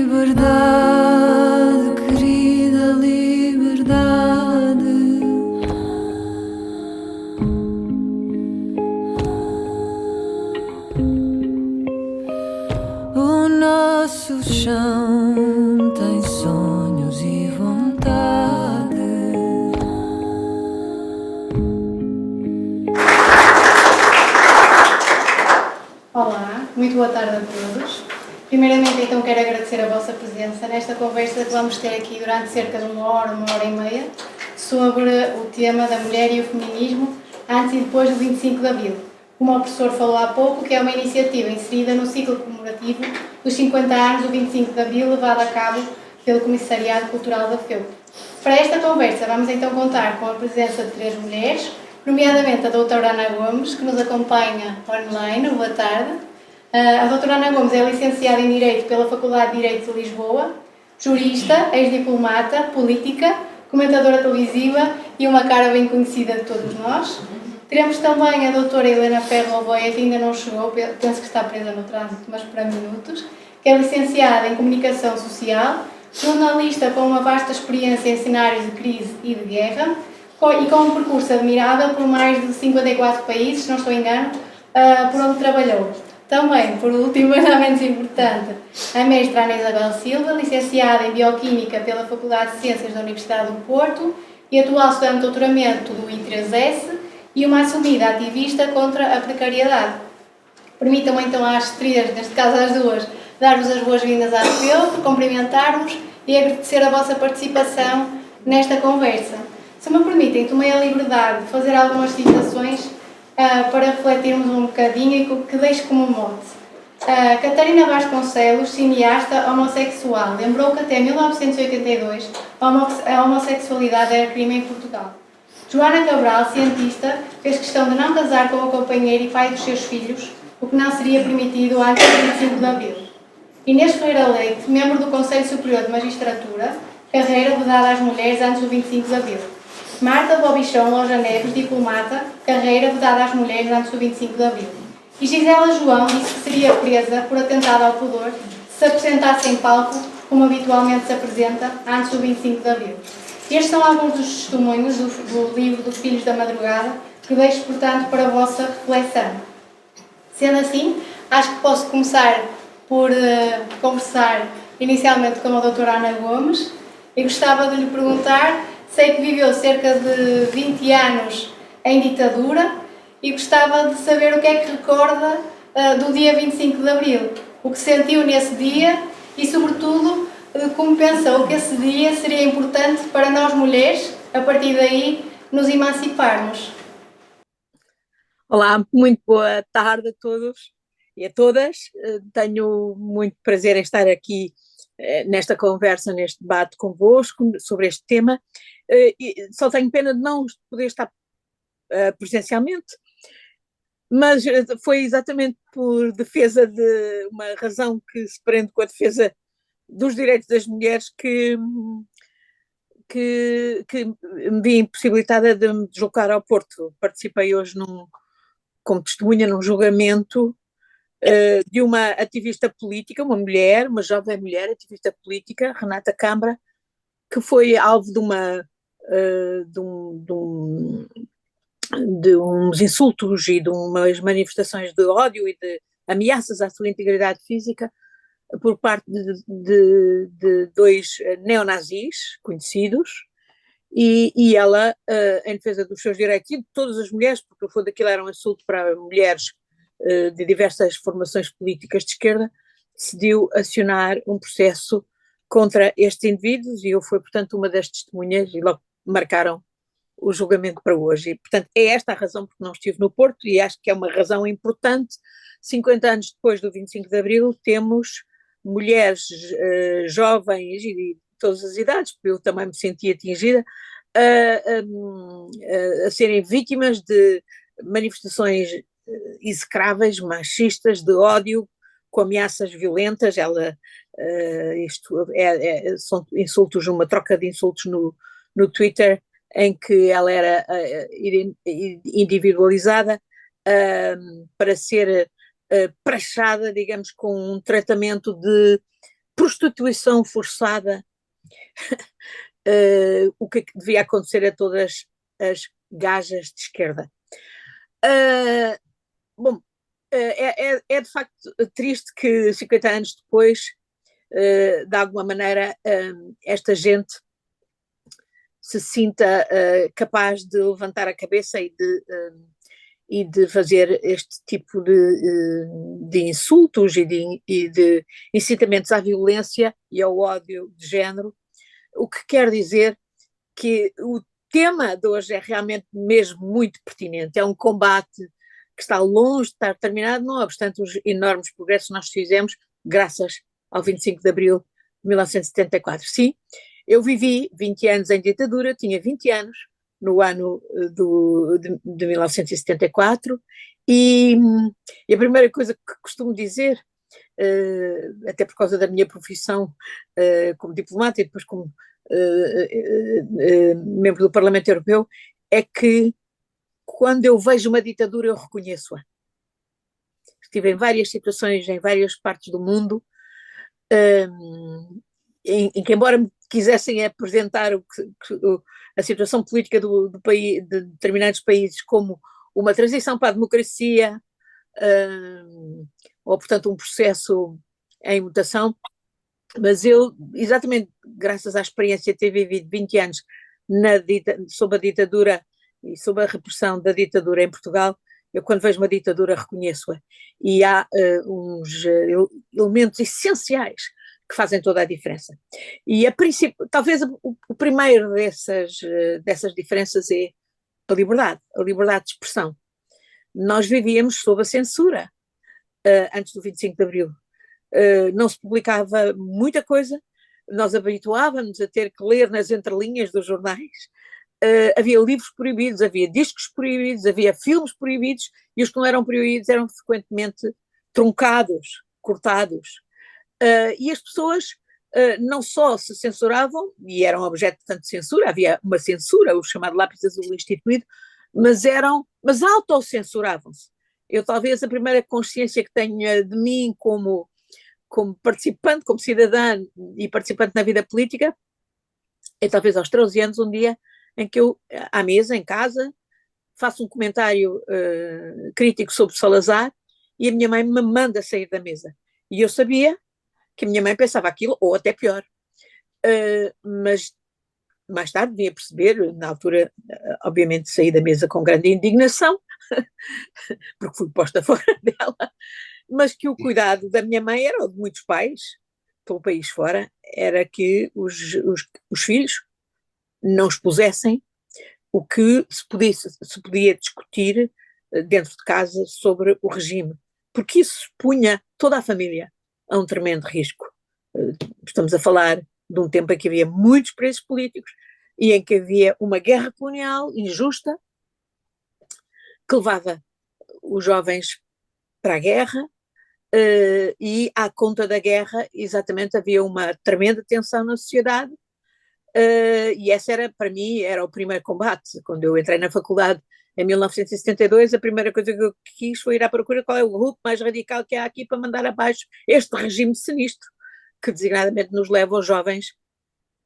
Liberdade, querida liberdade. O nosso chão tem sonhos e vontade. Olá, muito boa tarde a todos. Primeiramente, então, quero agradecer a vossa presença nesta conversa que vamos ter aqui durante cerca de uma hora e meia, sobre o tema da mulher e o feminismo antes e depois do 25 de Abril. Como o professor falou há pouco, que é uma iniciativa inserida no ciclo comemorativo dos 50 anos do 25 de Abril, levado a cabo pelo Comissariado Cultural da FEUP. Para esta conversa, vamos então contar com a presença de 3 mulheres, nomeadamente a doutora Ana Gomes, que nos acompanha online. Boa tarde. A doutora Ana Gomes é licenciada em Direito pela Faculdade de Direito de Lisboa, jurista, ex-diplomata, política, comentadora televisiva e uma cara bem conhecida de todos nós. Teremos também a doutora Helena Ferro Oboia, que ainda não chegou, penso que está presa no trânsito, mas para minutos, que é licenciada em Comunicação Social, jornalista com uma vasta experiência em cenários de crise e de guerra, e com um percurso admirável por mais de 54 países, se não estou engano, por onde trabalhou. Também, por último, mas não menos importante, a mestra Ana Isabel Silva, licenciada em Bioquímica pela Faculdade de Ciências da Universidade do Porto e atual estudante de doutoramento do I3S e uma assumida ativista contra a precariedade. Permitam-me então às 3, neste caso às 2, dar-vos as boas-vindas à FEUP, cumprimentar-vos e agradecer a vossa participação nesta conversa. Se me permitem, tomei a liberdade de fazer algumas citações para refletirmos um bocadinho e que deixo como mote. Catarina Vasconcelos, cineasta homossexual, lembrou que até 1982 a homossexualidade era crime em Portugal. Joana Cabral, cientista, fez questão de não casar com o companheiro e pai dos seus filhos, o que não seria permitido antes do 25 de Abril. Inês Ferreira Leite, membro do Conselho Superior de Magistratura, carreira vedada às mulheres antes do 25 de Abril. Marta Bobichão Loja Neves, diplomata, carreira vedada às mulheres antes do 25 de Abril. E Gisela João disse que seria presa por atentado ao pudor se se apresentasse em palco, como habitualmente se apresenta, antes do 25 de Abril. Estes são alguns dos testemunhos do livro dos Filhos da Madrugada, que deixo, portanto, para a vossa reflexão. Sendo assim, acho que posso começar por conversar inicialmente com a doutora Ana Gomes e gostava de lhe perguntar. Sei que viveu cerca de 20 anos em ditadura e gostava de saber o que é que recorda do dia 25 de Abril, o que sentiu nesse dia e, sobretudo, como pensou que esse dia seria importante para nós mulheres, a partir daí, nos emanciparmos. Olá, muito boa tarde a todos e a todas. Tenho muito prazer em estar aqui nesta conversa, neste debate convosco sobre este tema. Só tenho pena de não poder estar presencialmente, mas foi exatamente por defesa de uma razão que se prende com a defesa dos direitos das mulheres que me vi impossibilitada de me deslocar ao Porto. Participei hoje como testemunha num julgamento de uma ativista política, uma mulher, uma jovem mulher ativista política, Renata Câmara, que foi alvo de uns insultos e de umas manifestações de ódio e de ameaças à sua integridade física por parte de 2 neonazis conhecidos, e ela, em defesa dos seus direitos e de todas as mulheres, porque o fundo daquilo era um insulto para mulheres de diversas formações políticas de esquerda, decidiu acionar um processo contra estes indivíduos e eu fui, portanto, uma das testemunhas e logo marcaram o julgamento para hoje. E, portanto, é esta a razão porque não estive no Porto e acho que é uma razão importante. 50 anos depois do 25 de Abril temos mulheres jovens e de todas as idades, porque eu também me senti atingida, a serem vítimas de manifestações execráveis, machistas, de ódio, com ameaças violentas. São insultos, uma troca de insultos no Twitter, em que ela era individualizada para ser prachada, digamos, com um tratamento prostituição forçada, o que devia acontecer a todas as gajas de esquerda. Bom, é de facto triste que 50 anos depois, de alguma maneira, esta gente se sinta capaz de levantar a cabeça e de fazer este tipo de insultos e de incitamentos à violência e ao ódio de género, o que quer dizer que o tema de hoje é realmente mesmo muito pertinente. É um combate que está longe de estar terminado, não obstante os enormes progressos que nós fizemos graças ao 25 de Abril de 1974. Sim, eu vivi 20 anos em ditadura, tinha 20 anos no ano de 1974 e a primeira coisa que costumo dizer, até por causa da minha profissão como diplomata e depois como membro do Parlamento Europeu, é que quando eu vejo uma ditadura eu reconheço-a. Estive em várias situações, em várias partes do mundo, em que embora me quisessem apresentar a situação política do país, de determinados países como uma transição para a democracia, ou portanto um processo em mutação, mas eu, exatamente graças à experiência de ter vivido 20 anos sob a ditadura e sob a repressão da ditadura em Portugal, eu quando vejo uma ditadura reconheço-a. E há uns elementos essenciais que fazem toda a diferença. E talvez o primeiro dessas diferenças é a liberdade de expressão. Nós vivíamos sob a censura antes do 25 de Abril. Não se publicava muita coisa, nós habituávamos a ter que ler nas entrelinhas dos jornais, havia livros proibidos, havia discos proibidos, havia filmes proibidos, e os que não eram proibidos eram frequentemente truncados, cortados, e as pessoas não só se censuravam, e eram objeto de tanta censura, havia uma censura, o chamado lápis azul instituído, mas autocensuravam-se. Eu talvez a primeira consciência que tenha de mim como participante, como cidadã e participante na vida política, é talvez aos 13 anos, um dia em que eu, à mesa, em casa, faço um comentário crítico sobre Salazar e a minha mãe me manda sair da mesa. E eu sabia que a minha mãe pensava aquilo, ou até pior. Mas mais tarde vim a perceber, na altura, obviamente saí da mesa com grande indignação, porque fui posta fora dela, mas que o cuidado da minha mãe era o de muitos pais, pelo país fora, era que os filhos não expusessem o que se podia discutir dentro de casa sobre o regime, porque isso punha toda a família a um tremendo risco. Estamos a falar de um tempo em que havia muitos presos políticos e em que havia uma guerra colonial injusta que levava os jovens para a guerra, e à conta da guerra exatamente havia uma tremenda tensão na sociedade, e essa era, para mim, era o primeiro combate. Quando eu entrei na faculdade em 1972, a primeira coisa que eu quis foi ir à procura qual é o grupo mais radical que há aqui para mandar abaixo este regime sinistro, que designadamente nos leva os jovens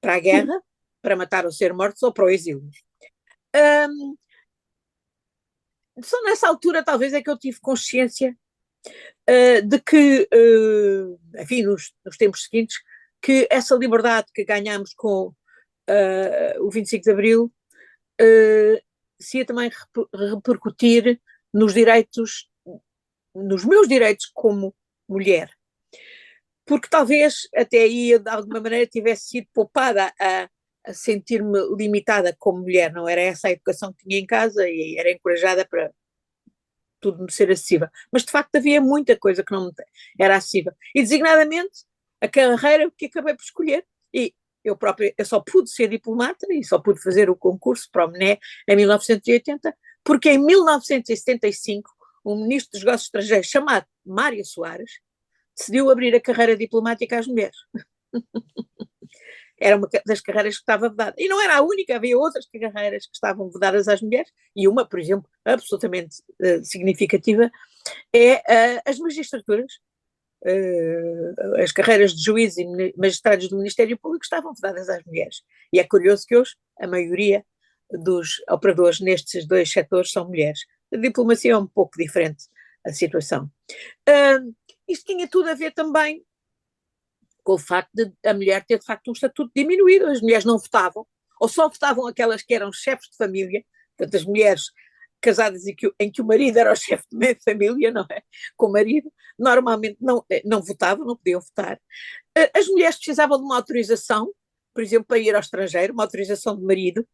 para a guerra, para matar ou ser mortos ou para o exílio. Só nessa altura talvez é que eu tive consciência de que, enfim, nos tempos seguintes, que essa liberdade que ganhámos com o 25 de Abril se ia também repercutir nos direitos, nos meus direitos como mulher. Porque talvez até aí eu de alguma maneira tivesse sido poupada a sentir-me limitada como mulher, não era essa a educação que tinha em casa e era encorajada para tudo me ser acessível. Mas de facto havia muita coisa que não me era acessível. E designadamente a carreira que acabei por escolher. E eu própria, eu só pude ser diplomata e só pude fazer o concurso para o MNE em 1980, porque em 1975 um ministro dos negócios estrangeiros chamado Mário Soares decidiu abrir a carreira diplomática às mulheres. Era uma das carreiras que estava vedada. E não era a única, havia outras carreiras que estavam vedadas às mulheres, e uma, por exemplo, absolutamente significativa, é as magistraturas. as carreiras de juízes e magistrados do Ministério Público estavam vedadas às mulheres. E é curioso que hoje a maioria dos operadores nestes dois setores são mulheres. A diplomacia é um pouco diferente a situação. Isto tinha tudo a ver também com o facto de a mulher ter de facto um estatuto diminuído. As mulheres não votavam, ou só votavam aquelas que eram chefes de família, portanto as mulheres casadas em que o marido era o chefe de família, não é? Com o marido, normalmente não votavam, não podiam votar. As mulheres precisavam de uma autorização, por exemplo, para ir ao estrangeiro, uma autorização de marido,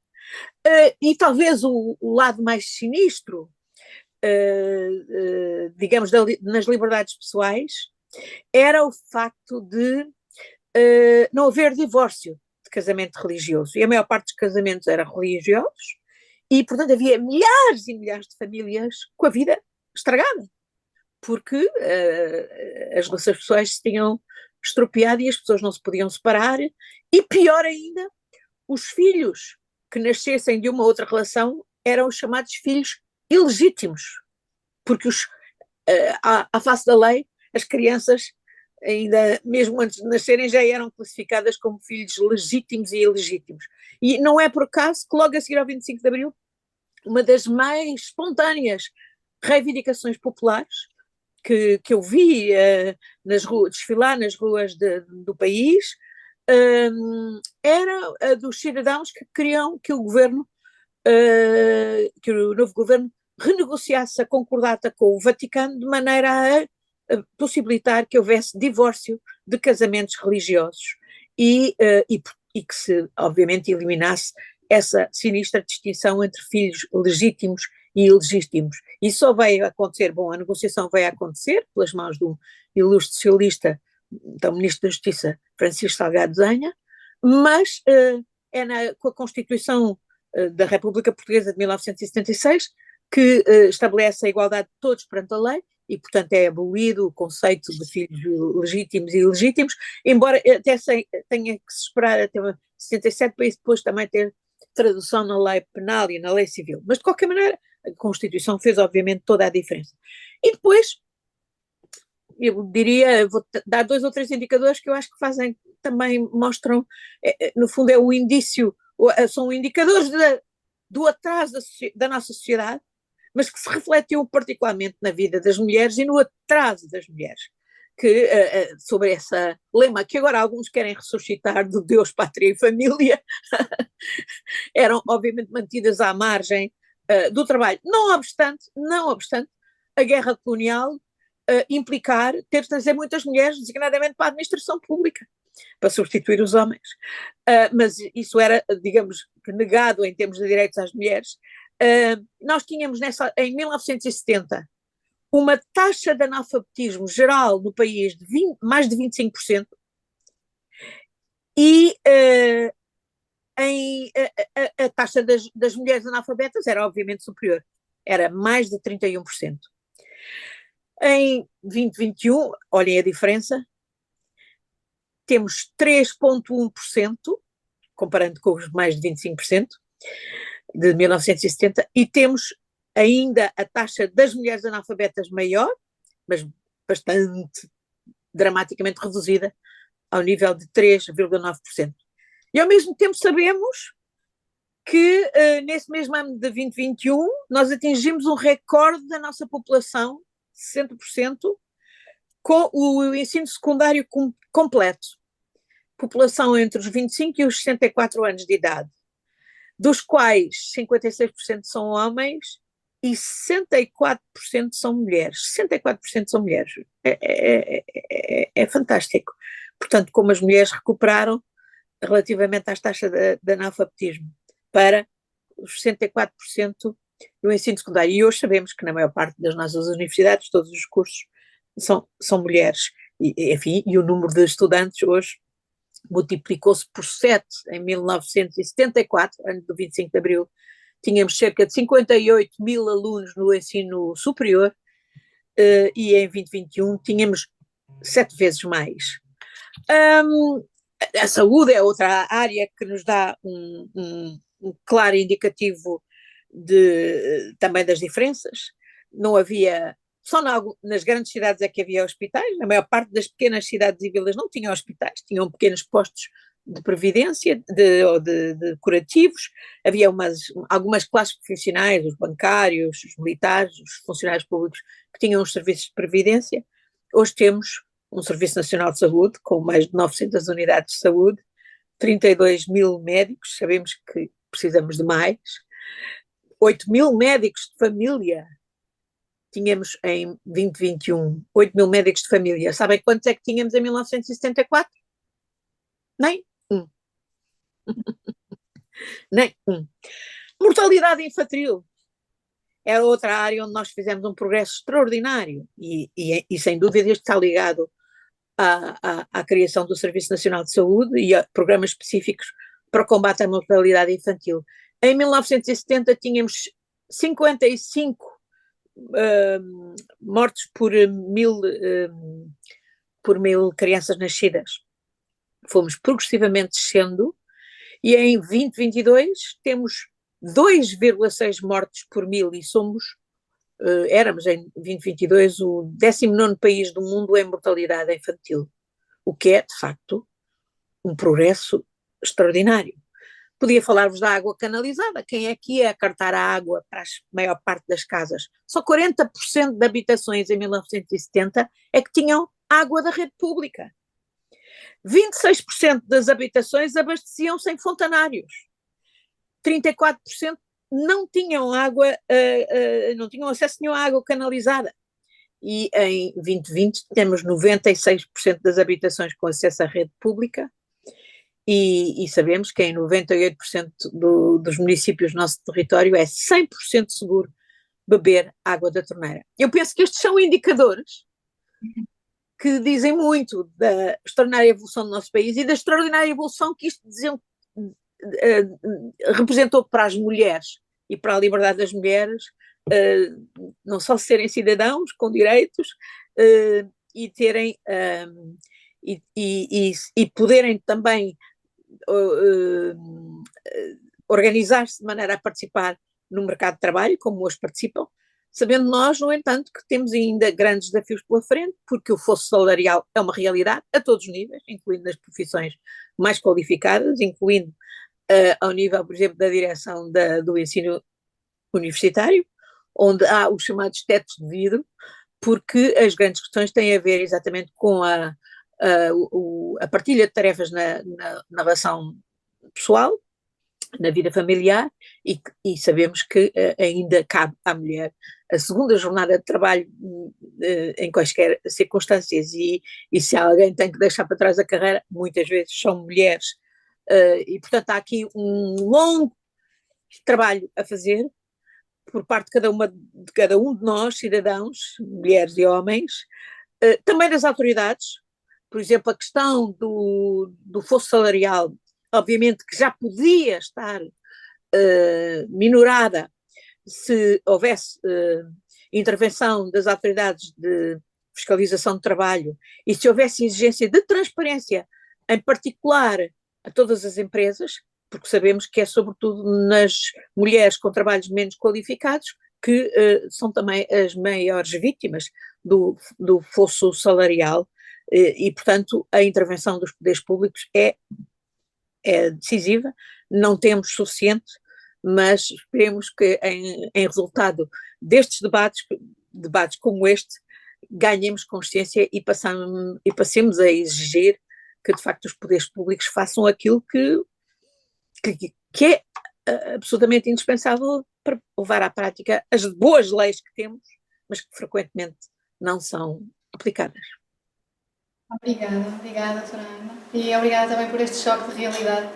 e talvez o lado mais sinistro, digamos, nas liberdades pessoais, era o facto de não haver divórcio de casamento religioso. E a maior parte dos casamentos eram religiosos, e, portanto, havia milhares e milhares de famílias com a vida estragada, porque as relações pessoais se tinham estropiado e as pessoas não se podiam separar, e pior ainda, os filhos que nascessem de uma outra relação eram os chamados filhos ilegítimos, porque à face da lei, as crianças, ainda mesmo antes de nascerem, já eram classificadas como filhos legítimos e ilegítimos. E não é por acaso que logo a seguir ao 25 de Abril, uma das mais espontâneas reivindicações populares que eu vi desfilar nas ruas do país era a dos cidadãos que queriam que o governo, que o novo governo renegociasse a concordata com o Vaticano de maneira a possibilitar que houvesse divórcio de casamentos religiosos e que se, obviamente, eliminasse essa sinistra distinção entre filhos legítimos e ilegítimos. E só veio acontecer, bom, a negociação veio acontecer pelas mãos de um ilustre socialista, então Ministro da Justiça, Francisco Salgado Zenha, mas com a Constituição da República Portuguesa de 1976 que estabelece a igualdade de todos perante a lei, e, portanto, é abolido o conceito de filhos legítimos e ilegítimos, embora até tenha que se esperar até 77 para isso depois também ter tradução na lei penal e na lei civil. Mas, de qualquer maneira, a Constituição fez, obviamente, toda a diferença. E depois, eu diria, vou dar 2 ou 3 indicadores que eu acho que fazem, também mostram, no fundo é o indício, são indicadores do atraso da nossa sociedade, mas que se refletiu particularmente na vida das mulheres e no atraso das mulheres, que sobre esse lema que agora alguns querem ressuscitar do Deus, Pátria e Família, eram obviamente mantidas à margem do trabalho, não obstante a guerra colonial ter de trazer muitas mulheres, designadamente para a administração pública, para substituir os homens. Mas isso era, digamos, negado em termos de direitos às mulheres. Nós tínhamos em 1970 uma taxa de analfabetismo geral no país de mais de 25%, e a taxa das mulheres analfabetas era obviamente superior, era mais de 31%. Em 2021, olhem a diferença, temos 3,1%, comparando com os mais de 25% de 1970, e temos ainda a taxa das mulheres analfabetas maior, mas bastante dramaticamente reduzida, ao nível de 3,9%. E ao mesmo tempo sabemos que nesse mesmo ano de 2021 nós atingimos um recorde da nossa população, 60%, com o ensino secundário completo. População entre os 25 e os 64 anos de idade, dos quais 56% são homens e 64% são mulheres. 64% são mulheres. É fantástico. Portanto, como as mulheres recuperaram relativamente às taxas de analfabetismo para os 64% do ensino secundário. E hoje sabemos que na maior parte das nossas universidades, todos os cursos são mulheres. Enfim, e o número de estudantes hoje multiplicou-se por 7 em 1974, ano do 25 de Abril. Tínhamos cerca de 58 mil alunos no ensino superior e em 2021 tínhamos 7 vezes mais. A saúde é outra área que nos dá um claro indicativo também das diferenças. Não havia Só nas grandes cidades é que havia hospitais, na maior parte das pequenas cidades e vilas não tinham hospitais, tinham pequenos postos de previdência ou de curativos, havia algumas classes profissionais, os bancários, os militares, os funcionários públicos que tinham os serviços de previdência. Hoje temos um Serviço Nacional de Saúde com mais de 900 unidades de saúde, 32 mil médicos, sabemos que precisamos de mais, 8 mil médicos de família, tínhamos em 2021, 8 mil médicos de família. Sabem quantos é que tínhamos em 1974? Nem um. Nem um. Mortalidade infantil era outra área onde nós fizemos um progresso extraordinário e sem dúvida isto está ligado à criação do Serviço Nacional de Saúde e a programas específicos para o combate à mortalidade infantil. Em 1970 tínhamos 55 mortes por mil crianças nascidas. Fomos progressivamente descendo e em 2022 temos 2,6 mortes por mil e éramos em 2022 o 19º país do mundo em mortalidade infantil, o que é, de facto, um progresso extraordinário. Podia falar-vos da água canalizada. Quem é que ia cartar a água para a maior parte das casas? Só 40% de habitações em 1970 é que tinham água da rede pública. 26% das habitações abasteciam-se em fontanários. 34% não tinham água, não tinham acesso nenhum à água canalizada. E em 2020 temos 96% das habitações com acesso à rede pública e sabemos que em 98% dos municípios do nosso território é 100% seguro beber água da torneira. Eu penso que estes são indicadores que dizem muito da extraordinária evolução do nosso país e da extraordinária evolução que isto representou para as mulheres e para a liberdade das mulheres, não só serem cidadãos com direitos e terem e poderem também organizar-se de maneira a participar no mercado de trabalho, como hoje participam, sabendo nós, no entanto, que temos ainda grandes desafios pela frente, porque o fosso salarial é uma realidade a todos os níveis, incluindo nas profissões mais qualificadas, incluindo ao nível, por exemplo, da direção do ensino universitário, onde há os chamados tetos de vidro, porque as grandes questões têm a ver exatamente com a partilha de tarefas na relação pessoal, na vida familiar, e sabemos que ainda cabe à mulher a segunda jornada de trabalho em quaisquer circunstâncias, e se alguém tem que deixar para trás a carreira, muitas vezes são mulheres, e portanto há aqui um longo trabalho a fazer por parte de cada um de nós, cidadãos, mulheres e homens, também das autoridades. Por exemplo, a questão do fosso salarial, obviamente que já podia estar minorada se houvesse intervenção das autoridades de fiscalização de trabalho e se houvesse exigência de transparência, em particular a todas as empresas, porque sabemos que é sobretudo nas mulheres com trabalhos menos qualificados que são também as maiores vítimas do fosso salarial e, portanto, a intervenção dos poderes públicos é decisiva. Não temos suficiente, mas esperemos que em resultado destes debates como este, ganhemos consciência e passemos a exigir que de facto os poderes públicos façam aquilo que é absolutamente indispensável para levar à prática as boas leis que temos, mas que frequentemente não são aplicadas. Obrigada, doutora Ana. E obrigada também por este choque de realidade,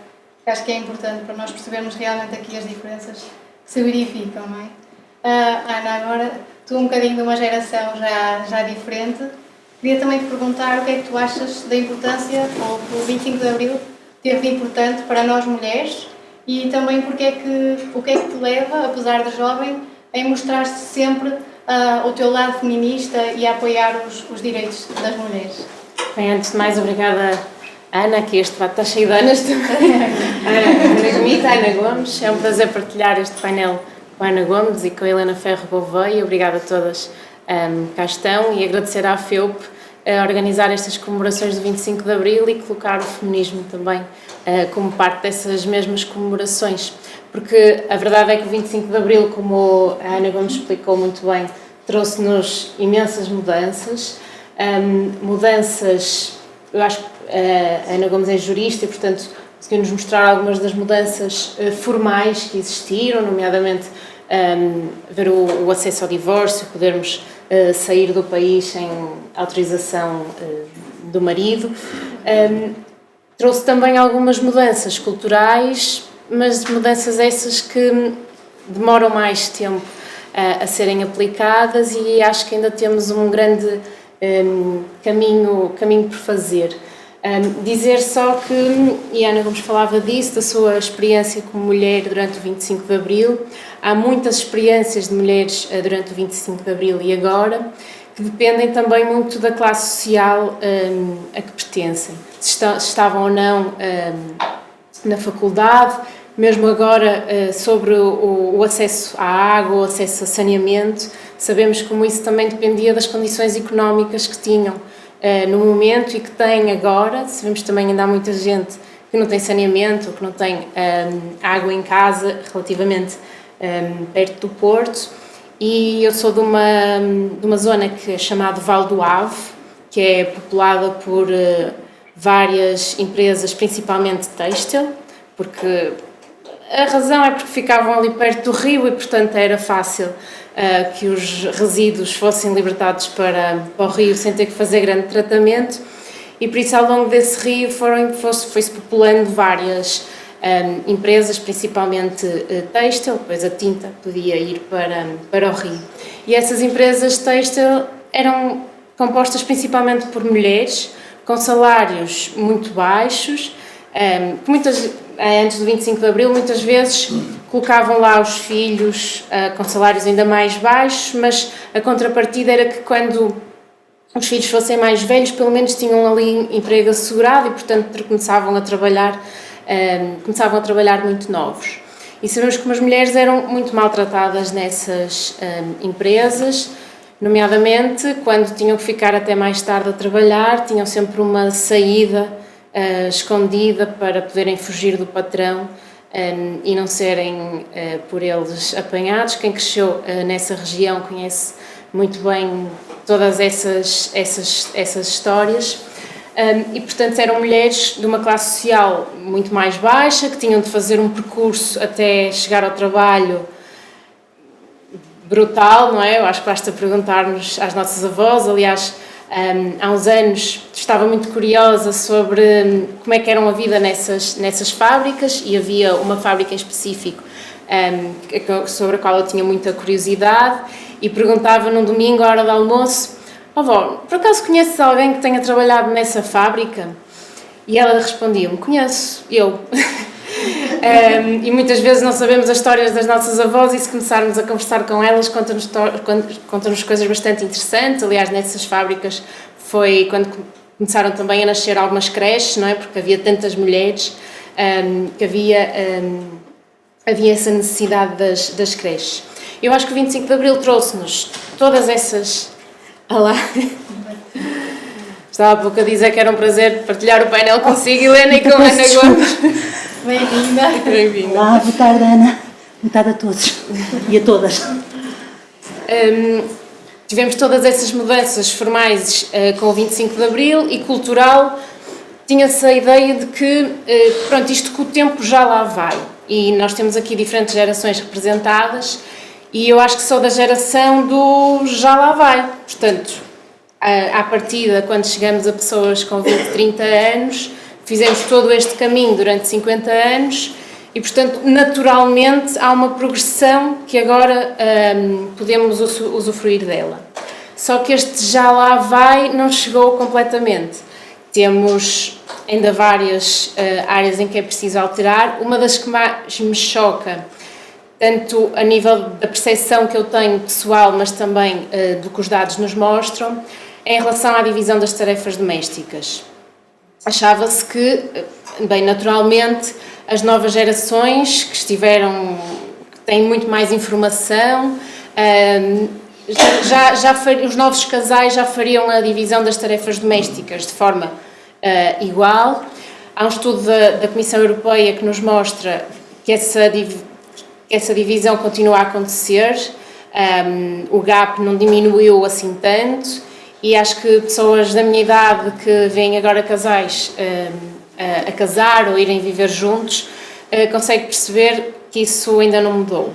que acho que é importante para nós percebermos realmente aqui as diferenças que se verificam, não é? Ana, agora, tu um bocadinho de uma geração já diferente, queria também te perguntar o que é que tu achas da importância, ou que o 25 de Abril teve de importante para nós mulheres, e também o que é que te leva, apesar de jovem, em mostrar-te sempre o teu lado feminista e a apoiar os direitos das mulheres. Bem, antes de mais, obrigada, Ana, que este debate está cheio de Anas também. Ana Gomita, Ana Gomes, é um prazer partilhar este painel com a Ana Gomes e com a Helena Ferro Gouveia. Obrigada a todas cá estão, e agradecer à FEUP a organizar estas comemorações do 25 de Abril e colocar o feminismo também como parte dessas mesmas comemorações, porque a verdade é que o 25 de Abril, como a Ana Gomes explicou muito bem, trouxe-nos imensas mudanças, eu acho que a Ana Gomes é jurista e, portanto, conseguiu-nos mostrar algumas das mudanças formais que existiram, nomeadamente ver o acesso ao divórcio, podermos sair do país sem autorização do marido. Trouxe também algumas mudanças culturais, mas mudanças essas que demoram mais tempo a serem aplicadas, e acho que ainda temos um grande caminho por fazer. Dizer só que, e a Ana Gomes falava disso, da sua experiência como mulher durante o 25 de Abril, há muitas experiências de mulheres durante o 25 de Abril e agora, que dependem também muito da classe social a que pertencem, se estavam ou não na faculdade, mesmo agora sobre o acesso à água, o acesso a saneamento, sabemos como isso também dependia das condições económicas que tinham no momento e que têm agora. Sabemos também ainda há muita gente que não tem saneamento ou que não tem água em casa, relativamente perto do Porto. E eu sou de uma zona que é chamada Val do Ave, que é populada por várias empresas, principalmente têxtil, porque a razão é porque ficavam ali perto do rio e, portanto, era fácil que os resíduos fossem libertados para o rio sem ter que fazer grande tratamento, e por isso ao longo desse rio foi-se populando várias empresas, principalmente têxtil, depois a tinta podia ir para o rio. E essas empresas têxtil eram compostas principalmente por mulheres, com salários muito baixos, antes do 25 de Abril, muitas vezes colocavam lá os filhos com salários ainda mais baixos, mas a contrapartida era que quando os filhos fossem mais velhos, pelo menos tinham ali emprego assegurado e, portanto, começavam a trabalhar muito novos. E sabemos que as mulheres eram muito maltratadas nessas empresas, nomeadamente quando tinham que ficar até mais tarde a trabalhar, tinham sempre uma saída escondida para poderem fugir do patrão e não serem por eles apanhados. Quem cresceu nessa região conhece muito bem todas essas histórias. E, portanto, eram mulheres de uma classe social muito mais baixa, que tinham de fazer um percurso até chegar ao trabalho brutal, não é? Eu acho que basta perguntarmos às nossas avós. Aliás, há uns anos estava muito curiosa sobre como é que era a vida nessas fábricas, e havia uma fábrica em específico sobre a qual eu tinha muita curiosidade, e perguntava num domingo, à hora do almoço: "Avó, por acaso conheces alguém que tenha trabalhado nessa fábrica?" E ela respondia-me: "Conheço, eu." E muitas vezes não sabemos as histórias das nossas avós, e se começarmos a conversar com elas, contam-nos coisas bastante interessantes. Aliás, nessas fábricas foi quando começaram também a nascer algumas creches, não é? Porque havia tantas mulheres que havia essa necessidade das creches. Eu acho que o 25 de Abril trouxe-nos todas essas... Olá! Estava há pouco a dizer que era um prazer partilhar o painel consigo, Helena, e com a Ana Gomes. Bem-vinda! Bem-vinda! Olá, boa tarde, Ana. Boa tarde a todos e a todas. Tivemos todas essas mudanças formais com o 25 de Abril, e cultural tinha-se a ideia de que, pronto, isto com o tempo já lá vai. E nós temos aqui diferentes gerações representadas, e eu acho que sou da geração do já lá vai. Portanto, à partida, quando chegamos a pessoas com 20, 30 anos, fizemos todo este caminho durante 50 anos e, portanto, naturalmente há uma progressão que agora podemos usufruir dela. Só que este já lá vai não chegou completamente. Temos ainda várias áreas em que é preciso alterar. Uma das que mais me choca, tanto a nível da percepção que eu tenho pessoal, mas também do que os dados nos mostram, é em relação à divisão das tarefas domésticas. Achava-se que, bem, naturalmente, as novas gerações que têm muito mais informação, os novos casais já fariam a divisão das tarefas domésticas de forma igual. Há um estudo da Comissão Europeia que nos mostra que essa divisão continua a acontecer, o gap não diminuiu assim tanto, e acho que pessoas da minha idade que vêm agora casais a casar ou irem viver juntos conseguem perceber que isso ainda não mudou.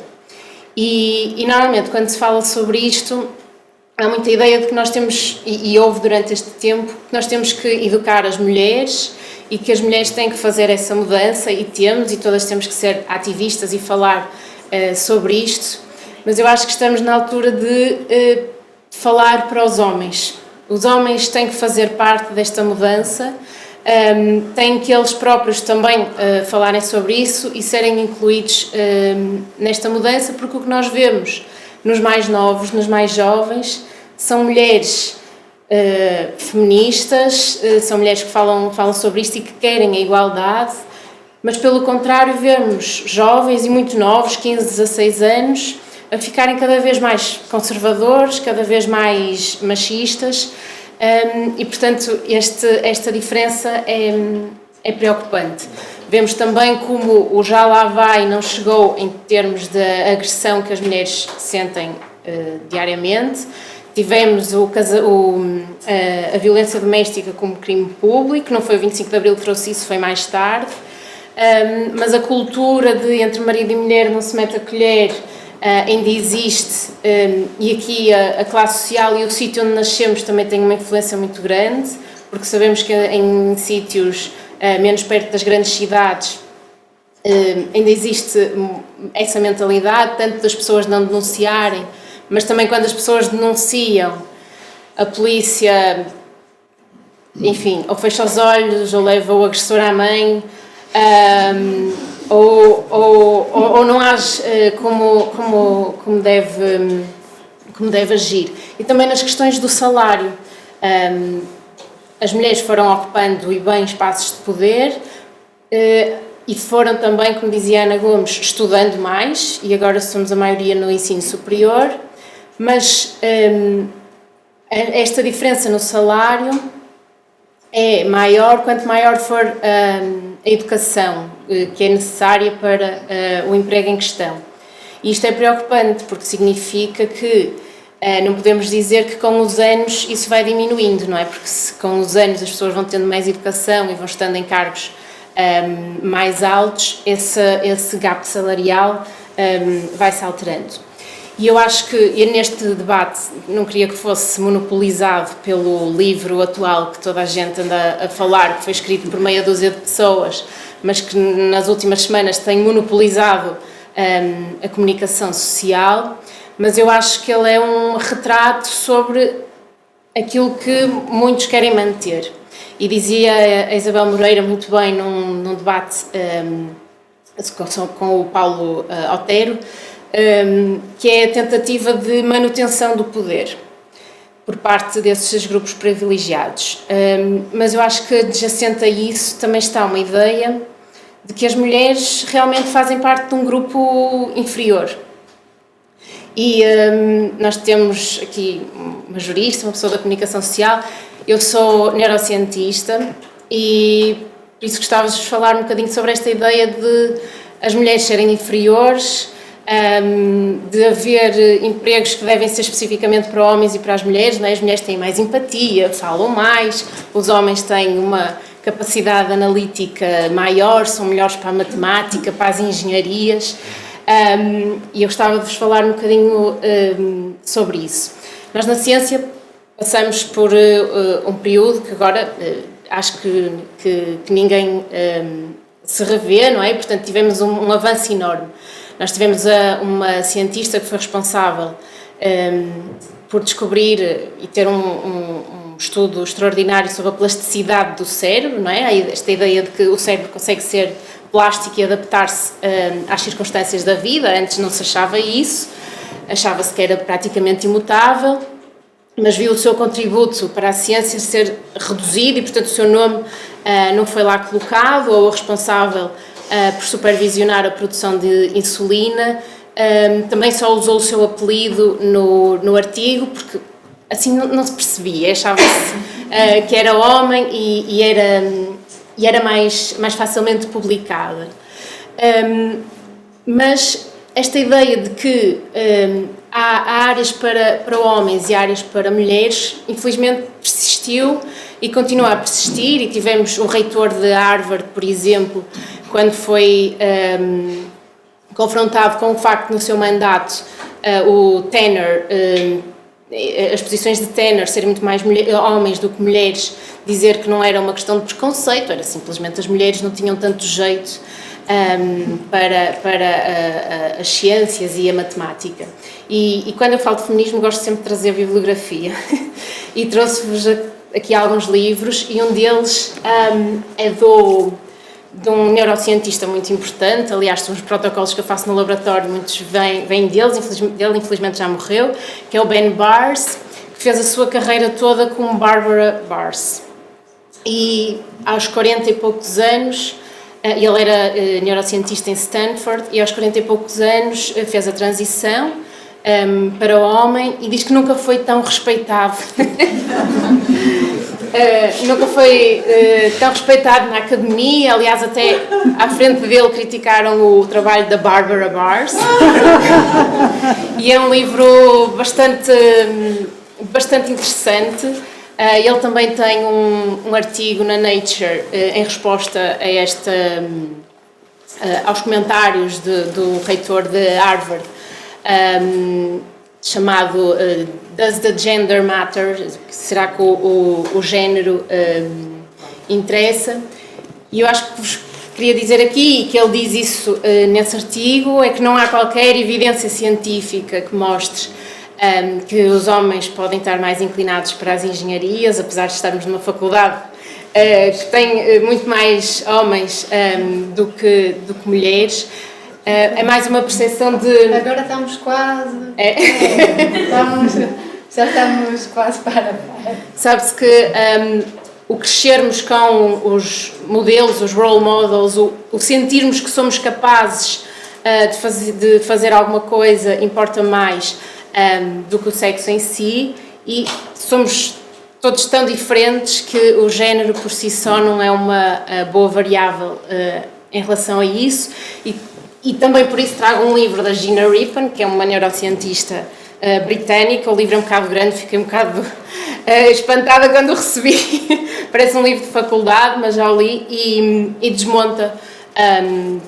E normalmente quando se fala sobre isto, há muita ideia de que nós temos, e houve durante este tempo, que nós temos que educar as mulheres e que as mulheres têm que fazer essa mudança, e todas temos que ser ativistas e falar sobre isto, mas eu acho que estamos na altura de falar para os homens. Os homens têm que fazer parte desta mudança, têm que eles próprios também falarem sobre isso e serem incluídos nesta mudança, porque o que nós vemos nos mais novos, nos mais jovens, são mulheres feministas, são mulheres que falam sobre isto e que querem a igualdade, mas pelo contrário vemos jovens e muito novos, 15, 16 anos, a ficarem cada vez mais conservadores, cada vez mais machistas, e portanto esta diferença é preocupante. Vemos também como o já lá vai não chegou em termos de agressão que as mulheres sentem diariamente. Tivemos a violência doméstica como crime público, não foi o 25 de Abril que trouxe isso, foi mais tarde, mas a cultura de entre marido e mulher não se mete a colher ainda existe, e aqui a classe social e o sítio onde nascemos também tem uma influência muito grande, porque sabemos que em sítios menos perto das grandes cidades ainda existe essa mentalidade, tanto das pessoas não denunciarem, mas também quando as pessoas denunciam, a polícia, enfim, ou fecha os olhos ou leva o agressor à mãe, ou não age como deve agir. E também nas questões do salário. As mulheres foram ocupando e bem espaços de poder e foram também, como dizia Ana Gomes, estudando mais, e agora somos a maioria no ensino superior, mas esta diferença no salário é maior quanto maior for a educação que é necessária para o emprego em questão. E isto é preocupante porque significa que não podemos dizer que com os anos isso vai diminuindo, não é? Porque se com os anos as pessoas vão tendo mais educação e vão estando em cargos mais altos, esse gap salarial vai-se alterando. E eu acho que neste debate não queria que fosse monopolizado pelo livro atual que toda a gente anda a falar, que foi escrito por meia dúzia de pessoas, mas que nas últimas semanas tem monopolizado a comunicação social, mas eu acho que ele é um retrato sobre aquilo que muitos querem manter. E dizia a Isabel Moreira muito bem num debate com o Paulo Otero, que é a tentativa de manutenção do poder por parte desses grupos privilegiados. Mas eu acho que adjacente a isso também está uma ideia de que as mulheres realmente fazem parte de um grupo inferior. E nós temos aqui uma jurista, uma pessoa da comunicação social, eu sou neurocientista e por isso gostava de falar um bocadinho sobre esta ideia de as mulheres serem inferiores, de haver empregos que devem ser especificamente para homens e para as mulheres, não é? As mulheres têm mais empatia, falam mais, os homens têm uma capacidade analítica maior, são melhores para a matemática, para as engenharias, e eu gostava de vos falar um bocadinho sobre isso. Nós na ciência passamos por um período que agora acho que ninguém se revê, não é? Portanto tivemos um avanço enorme. Nós tivemos uma cientista que foi responsável por descobrir e ter um estudo extraordinário sobre a plasticidade do cérebro, não é? Esta ideia de que o cérebro consegue ser plástico e adaptar-se às circunstâncias da vida. Antes não se achava isso, achava-se que era praticamente imutável, mas viu o seu contributo para a ciência ser reduzido e, portanto, o seu nome não foi lá colocado, ou o responsável por supervisionar a produção de insulina Também só usou o seu apelido no artigo, porque assim não se percebia, achava-se que era homem e era mais facilmente publicada. Mas esta ideia de que há áreas para homens e áreas para mulheres, infelizmente persistiu e continua a persistir, e tivemos o reitor de Harvard, por exemplo, quando foi confrontado com o facto de no seu mandato o tenure, as posições de tenure serem muito mais homens do que mulheres, dizer que não era uma questão de preconceito, era simplesmente as mulheres não tinham tanto jeito para as ciências e a matemática. E quando eu falo de feminismo, gosto sempre de trazer a bibliografia e trouxe-vos aqui alguns livros, e um deles é de um neurocientista muito importante. Aliás, são os protocolos que eu faço no laboratório, muitos vêm dele, infelizmente já morreu, que é o Ben Bars, que fez a sua carreira toda com Barbara Bars. E aos 40 e poucos anos, ele era neurocientista em Stanford, e aos 40 e poucos anos fez a transição para o homem, e diz que nunca foi tão respeitado. Nunca foi tão respeitado na academia. Aliás, até à frente dele criticaram o trabalho da Barbara Bars. E é um livro bastante interessante. Ele também tem um artigo na Nature em resposta aos comentários do reitor de Harvard, chamado Does the Gender Matter? Será que o género interessa? E eu acho que vos queria dizer aqui, e que ele diz isso nesse artigo, é que não há qualquer evidência científica que mostre que os homens podem estar mais inclinados para as engenharias, apesar de estarmos numa faculdade que tem muito mais homens do que mulheres. É mais uma percepção de... Agora estamos quase... já estamos quase para. Sabe-se que o crescermos com os modelos, os role models, o sentirmos que somos capazes de fazer alguma coisa importa mais do que o sexo em si, e somos todos tão diferentes que o género por si só não é uma boa variável em relação a isso. E também por isso trago um livro da Gina Rippon, que é uma neurocientista britânica. O livro é um bocado grande, fiquei um bocado espantada quando o recebi. Parece um livro de faculdade, mas já o li, e desmonta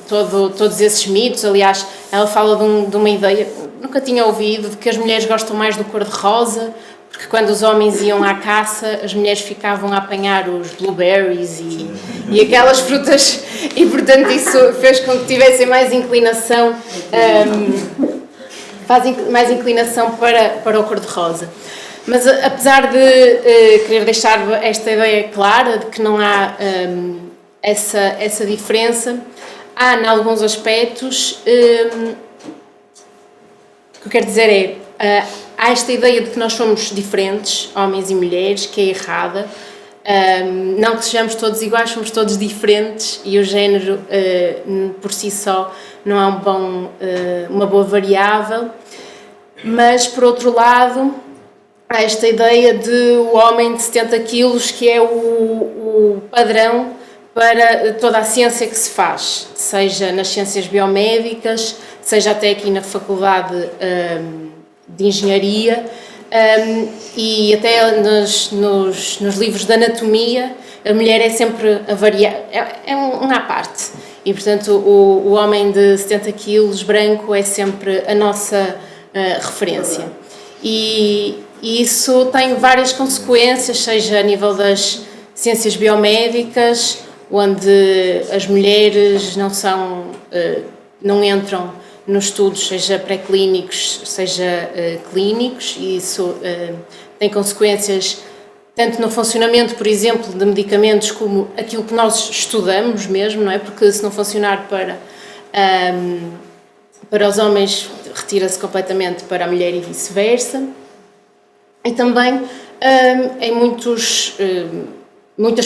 todos esses mitos. Aliás, ela fala de uma ideia, nunca tinha ouvido, de que as mulheres gostam mais do cor-de-rosa, porque quando os homens iam à caça, as mulheres ficavam a apanhar os blueberries e aquelas frutas, e portanto isso fez com que tivessem mais inclinação, mais inclinação para o cor-de-rosa. Mas apesar de querer deixar esta ideia clara de que não há essa diferença, há em alguns aspectos, o que eu quero dizer há esta ideia de que nós somos diferentes, homens e mulheres, que é errada. Não que sejamos todos iguais, somos todos diferentes, e o género por si só não é uma boa variável. Mas, por outro lado, há esta ideia de o homem de 70 quilos, que é o padrão para toda a ciência que se faz, seja nas ciências biomédicas, seja até aqui na faculdade de engenharia, e até nos livros de anatomia, a mulher é sempre a variar, é um à parte, e portanto o homem de 70 quilos branco é sempre a nossa referência, e isso tem várias consequências, seja a nível das ciências biomédicas, onde as mulheres não entram nos estudos, seja pré-clínicos, seja clínicos, e isso tem consequências tanto no funcionamento, por exemplo, de medicamentos, como aquilo que nós estudamos mesmo, não é? Porque se não funcionar para os homens, retira-se completamente para a mulher e vice-versa. E também em muitas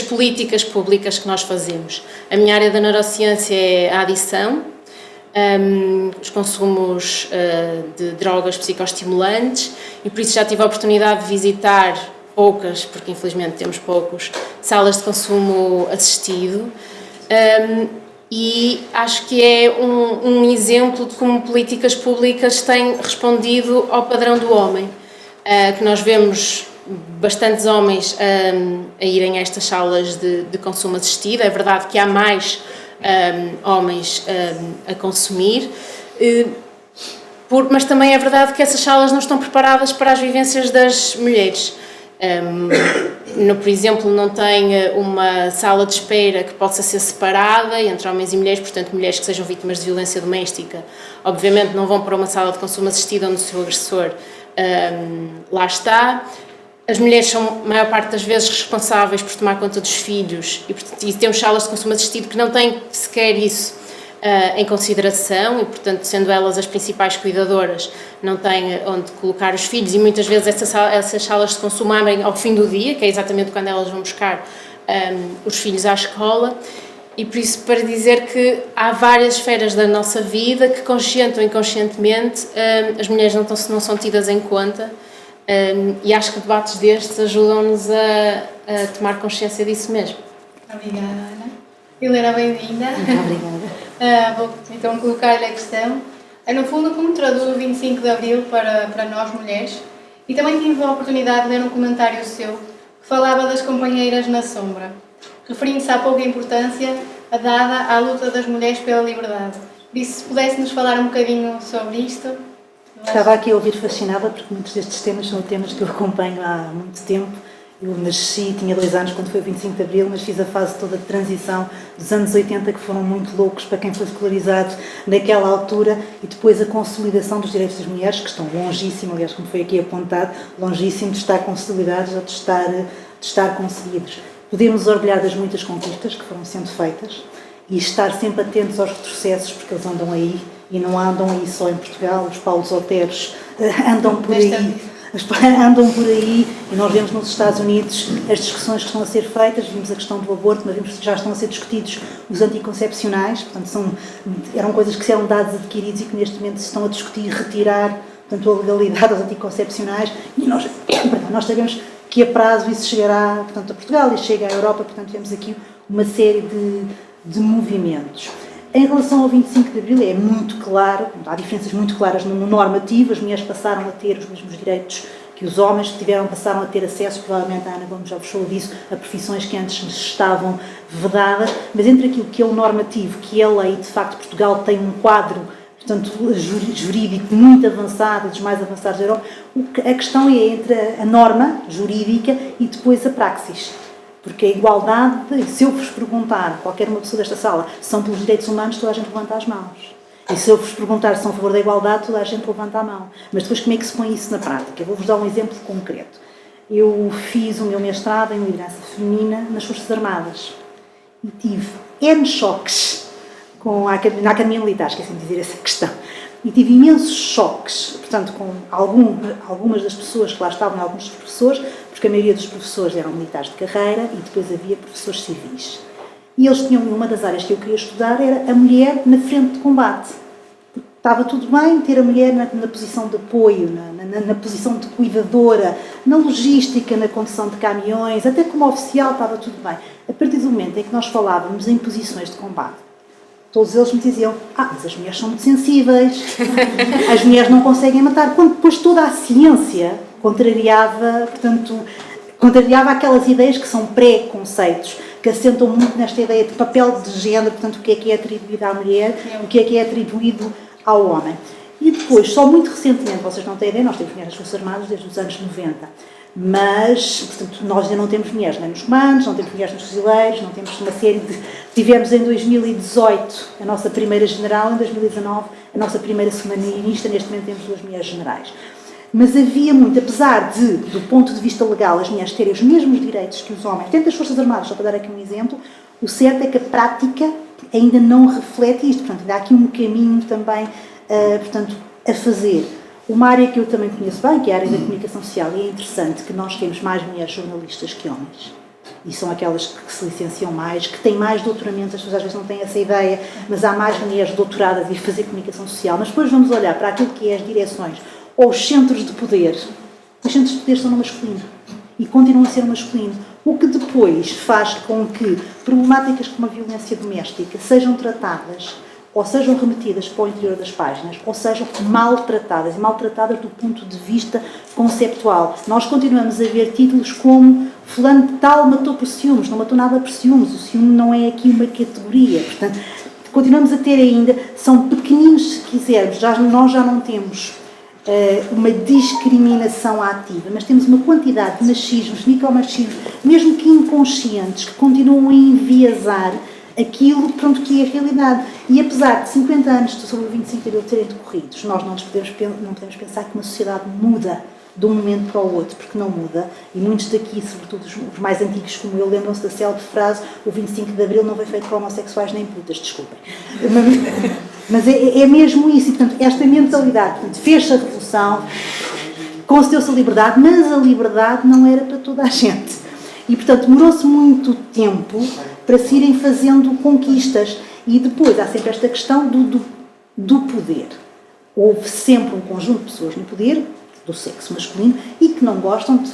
políticas públicas que nós fazemos. A minha área da neurociência é a adição, os consumos de drogas psicoestimulantes, e por isso já tive a oportunidade de visitar poucas, porque infelizmente temos poucos, salas de consumo assistido, e acho que é um exemplo de como políticas públicas têm respondido ao padrão do homem, que nós vemos bastantes homens a irem a estas salas de consumo assistido. É verdade que há mais homens a consumir, mas também é verdade que essas salas não estão preparadas para as vivências das mulheres. Por exemplo, não tem uma sala de espera que possa ser separada entre homens e mulheres, portanto, mulheres que sejam vítimas de violência doméstica, obviamente não vão para uma sala de consumo assistido onde o seu agressor lá está. As mulheres são, a maior parte das vezes, responsáveis por tomar conta dos filhos e temos salas de consumo assistido que não têm sequer isso em consideração e, portanto, sendo elas as principais cuidadoras, não têm onde colocar os filhos, e muitas vezes essas salas de consumo abrem ao fim do dia, que é exatamente quando elas vão buscar os filhos à escola. E por isso, para dizer que há várias esferas da nossa vida que, consciente ou inconscientemente, as mulheres não são tidas em conta, e acho que debates destes ajudam-nos a tomar consciência disso mesmo. Obrigada, Ana. Helena, bem-vinda. Muito obrigada. Vou então colocar-lhe a questão. No fundo, como traduz o 25 de Abril para nós mulheres? E também tive a oportunidade de ler um comentário seu que falava das companheiras na sombra, referindo-se à pouca importância dada à luta das mulheres pela liberdade. Disse, se pudesse nos falar um bocadinho sobre isto. Estava aqui a ouvir fascinada, porque muitos destes temas são temas que eu acompanho há muito tempo. Eu nasci, tinha 2 anos quando foi o 25 de Abril, mas fiz a fase toda de transição dos anos 80, que foram muito loucos para quem foi escolarizado naquela altura, e depois a consolidação dos direitos das mulheres, que estão longíssimo, aliás, como foi aqui apontado, longíssimo de estar consolidados ou de estar conseguidos. Podemos orgulhar das muitas conquistas que foram sendo feitas e estar sempre atentos aos retrocessos, porque eles andam aí, e não andam aí só em Portugal. Os Paulos Oteros andam por aí, e nós vemos nos Estados Unidos as discussões que estão a ser feitas. Vimos a questão do aborto, mas vimos que já estão a ser discutidos os anticoncepcionais, portanto eram coisas que eram dados adquiridos e que neste momento se estão a discutir retirar, portanto, a legalidade aos anticoncepcionais, e nós sabemos que a prazo isso chegará, portanto, a Portugal e chega à Europa, portanto temos aqui uma série de movimentos. Em relação ao 25 de Abril, é muito claro, há diferenças muito claras no normativo. As mulheres passaram a ter os mesmos direitos que os homens, passaram a ter acesso, provavelmente a Ana Gomes já vos falou disso, a profissões que antes lhes estavam vedadas, mas entre aquilo que é o normativo, que é a lei, de facto Portugal tem um quadro, portanto, jurídico muito avançado, dos mais avançados da Europa. A questão é entre a norma jurídica e depois a praxis. Porque a igualdade, se eu vos perguntar, qualquer uma pessoa desta sala, se são pelos direitos humanos, toda a gente levanta as mãos. E se eu vos perguntar se são a favor da igualdade, toda a gente levanta a mão. Mas depois como é que se põe isso na prática? Eu vou-vos dar um exemplo concreto. Eu fiz o meu mestrado em liderança feminina nas Forças Armadas e tive N choques na Academia Militar, esqueci de dizer essa questão. E tive imensos choques, portanto, com algumas das pessoas que lá estavam, e alguns dos professores, porque a maioria dos professores eram militares de carreira e depois havia professores civis. E eles tinham, uma das áreas que eu queria estudar era a mulher na frente de combate. Estava tudo bem ter a mulher na posição de apoio, na posição de cuidadora, na logística, na condução de caminhões, até como oficial estava tudo bem. A partir do momento em que nós falávamos em posições de combate, todos eles me diziam, mas as mulheres são muito sensíveis, as mulheres não conseguem matar, quando depois toda a ciência contrariava aquelas ideias que são pré-conceitos, que assentam muito nesta ideia de papel de género, portanto, o que é atribuído à mulher, o que é atribuído ao homem. E depois, só muito recentemente, vocês não têm ideia, nós temos mulheres nas Forças Armadas desde os anos 90, mas, portanto, nós ainda não temos mulheres nem nos comandos, não temos mulheres nos fuzileiros, não temos uma série de... Tivemos em 2018 a nossa primeira general, em 2019 a nossa primeira submarinista, neste momento temos 2 mulheres generais. Mas havia muito, apesar de, do ponto de vista legal, as mulheres terem os mesmos direitos que os homens, dentro das Forças Armadas, só para dar aqui um exemplo, o certo é que a prática ainda não reflete isto, portanto, ainda há aqui um caminho também, portanto, a fazer. Uma área que eu também conheço bem, que é a área da comunicação social, e é interessante que nós temos mais mulheres jornalistas que homens. e são aquelas que se licenciam mais, que têm mais doutoramentos, as pessoas às vezes não têm essa ideia, mas há mais mulheres doutoradas a fazer comunicação social. Mas depois vamos olhar para aquilo que é as direções ou os centros de poder. Os centros de poder estão no masculino e continuam a ser masculino. O que depois faz com que problemáticas como a violência doméstica sejam tratadas ou sejam remetidas para o interior das páginas, ou sejam maltratadas, e maltratadas do ponto de vista conceptual. Nós continuamos a ver títulos como fulano de tal matou por ciúmes, não matou nada por ciúmes, o ciúme não é aqui uma categoria, portanto, continuamos a ter ainda, são pequeninos se quisermos, nós já não temos uma discriminação ativa, mas temos uma quantidade de machismos, micromachismos, mesmo que inconscientes, que continuam a enviesar aquilo, pronto, que é a realidade. E apesar de 50 anos sobre o 25 de abril terem decorridos, nós não podemos pensar que uma sociedade muda de um momento para o outro, porque não muda. E muitos daqui, sobretudo os mais antigos como eu, lembram-se da célebre frase: o 25 de abril não foi feito para homossexuais nem putas, desculpem. Mas é mesmo isso. E, portanto, esta mentalidade, fez-se a revolução, concedeu-se a liberdade, mas a liberdade não era para toda a gente. E, portanto, demorou-se muito tempo para se irem fazendo conquistas. E depois há sempre esta questão do poder. Houve sempre um conjunto de pessoas no poder, do sexo masculino, e que não gostam de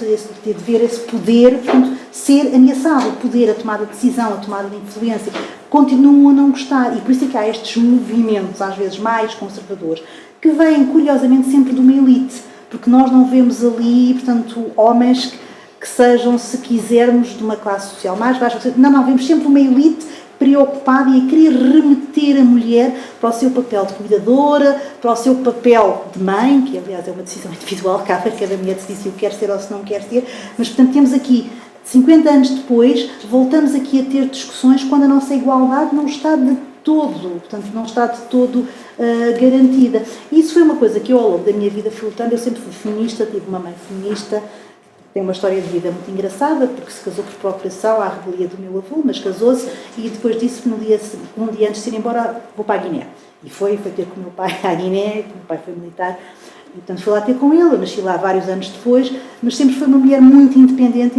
ver esse poder, portanto, ser ameaçado. O poder, a tomada de decisão, a tomada de influência, continuam a não gostar. E por isso é que há estes movimentos, às vezes mais conservadores, que vêm, curiosamente, sempre de uma elite. Porque nós não vemos ali, portanto, homens que sejam, se quisermos, de uma classe social mais baixa. Não, vemos sempre uma elite preocupada e a querer remeter a mulher para o seu papel de cuidadora, para o seu papel de mãe, que aliás é uma decisão individual, cabe a cada mulher decidir se o quer ser ou se não quer ser, mas portanto temos aqui, 50 anos depois, voltamos aqui a ter discussões quando a nossa igualdade não está de todo, portanto não está de todo garantida. E isso foi uma coisa que eu ao longo da minha vida fui lutando. Eu sempre fui feminista, tive uma mãe feminista, tem uma história de vida muito engraçada, porque se casou por procuração à revelia do meu avô, mas casou-se e depois disse que um dia antes de ir embora, vou para a Guiné. E foi ter com o meu pai à Guiné, que o meu pai foi militar, e portanto fui lá ter com ele. Eu nasci lá vários anos depois, mas sempre foi uma mulher muito independente,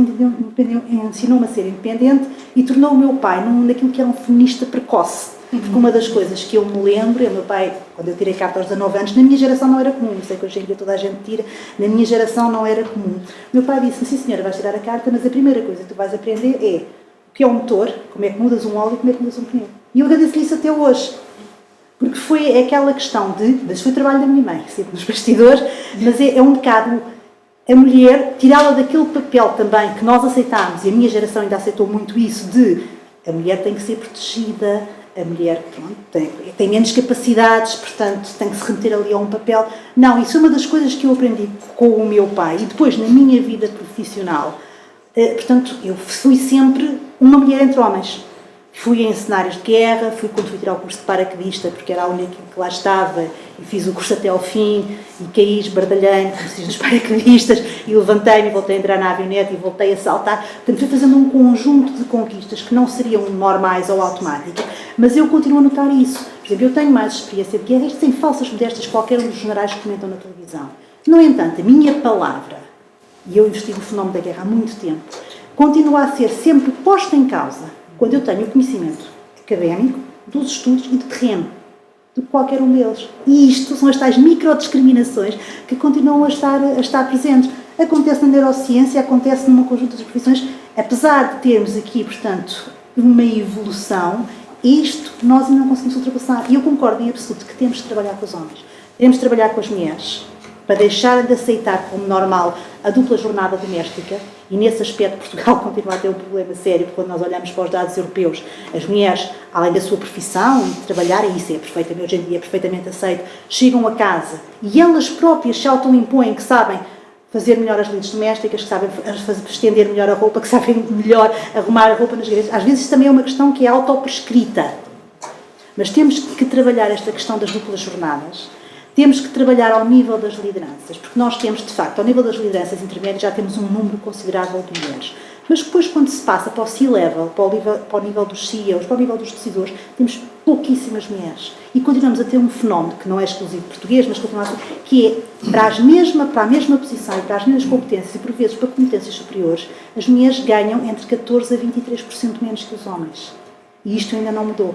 ensinou-me a ser independente e tornou o meu pai naquilo que era um feminista precoce. Porque uma das coisas que eu me lembro, o meu pai, quando eu tirei carta aos 19 anos, na minha geração não era comum, não sei que hoje em dia toda a gente tira, na minha geração não era comum. O meu pai disse-me: sim senhora, vais tirar a carta, mas a primeira coisa que tu vais aprender é o que é um motor, como é que mudas um óleo e como é que mudas um pneu. E eu agradeço-lhe isso até hoje. Porque foi aquela questão mas foi o trabalho da minha mãe, sempre nos bastidores, mas é um bocado a mulher, tirá-la daquele papel também que nós aceitámos, e a minha geração ainda aceitou muito isso, de a mulher tem que ser protegida, a mulher, pronto, tem menos capacidades, portanto tem que se remeter ali a um papel. Não, isso é uma das coisas que eu aprendi com o meu pai. E depois, na minha vida profissional, portanto, eu fui sempre uma mulher entre homens. Fui em cenários de guerra, quando fui tirar o curso de paraquedista, porque era a única que lá estava, e fiz o curso até ao fim, e caí esbardalhando, como se diz nos paraquedistas, e levantei-me e voltei a entrar na avionete e voltei a saltar. Portanto, fui fazendo um conjunto de conquistas que não seriam normais ou automáticas, mas eu continuo a notar isso. Por exemplo, eu tenho mais experiência de guerra, isto sem falsas modestas, qualquer um dos generais que comentam na televisão. No entanto, a minha palavra, e eu investigo o fenómeno da guerra há muito tempo, continua a ser sempre posta em causa quando eu tenho o conhecimento académico, dos estudos e de terreno, de qualquer um deles. E isto são as tais microdiscriminações que continuam a estar presentes. Acontece na neurociência, acontece numa conjunto de profissões, apesar de termos aqui, portanto, uma evolução, isto nós ainda não conseguimos ultrapassar. E eu concordo em absoluto que temos de trabalhar com os homens, temos de trabalhar com as mulheres, para deixar de aceitar como normal a dupla jornada doméstica, e nesse aspecto Portugal continua a ter um problema sério, porque quando nós olhamos para os dados europeus, as mulheres, além da sua profissão e de trabalhar, e isso é perfeitamente, hoje em dia é perfeitamente aceito, chegam a casa e elas próprias se autoimpõem que sabem fazer melhor as lides domésticas, que sabem estender melhor a roupa, que sabem melhor arrumar a roupa nas gavetas. Às vezes isso também é uma questão que é autoprescrita. Mas temos que trabalhar esta questão das duplas jornadas. Temos que trabalhar ao nível das lideranças, porque nós temos, de facto, ao nível das lideranças intermédias, já temos um número considerável de mulheres. Mas depois, quando se passa para o C-level, para o nível dos CEOs, para o nível dos decisores, temos pouquíssimas mulheres. E continuamos a ter um fenómeno, que não é exclusivo português, mas que é para a mesma posição e para as mesmas competências, e por vezes para competências superiores, as mulheres ganham entre 14% a 23% menos que os homens. E isto ainda não mudou.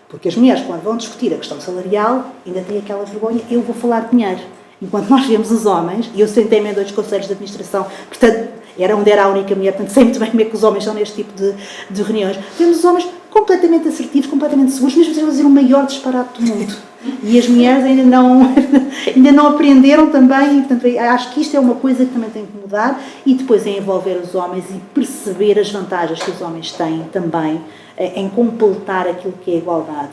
Porque as mulheres, quando vão discutir a questão salarial, ainda têm aquela vergonha, eu vou falar de dinheiro. Enquanto nós vemos os homens, e eu sentei-me em 2 conselhos de administração, portanto, era onde era a única mulher, portanto, sei muito bem como é que os homens são neste tipo de reuniões. Vemos os homens completamente assertivos, completamente seguros, mesmo sem fazer o maior disparate do mundo. E as mulheres ainda não aprenderam também, e, portanto, acho que isto é uma coisa que também tem que mudar, e depois é envolver os homens e perceber as vantagens que os homens têm também em completar aquilo que é a igualdade.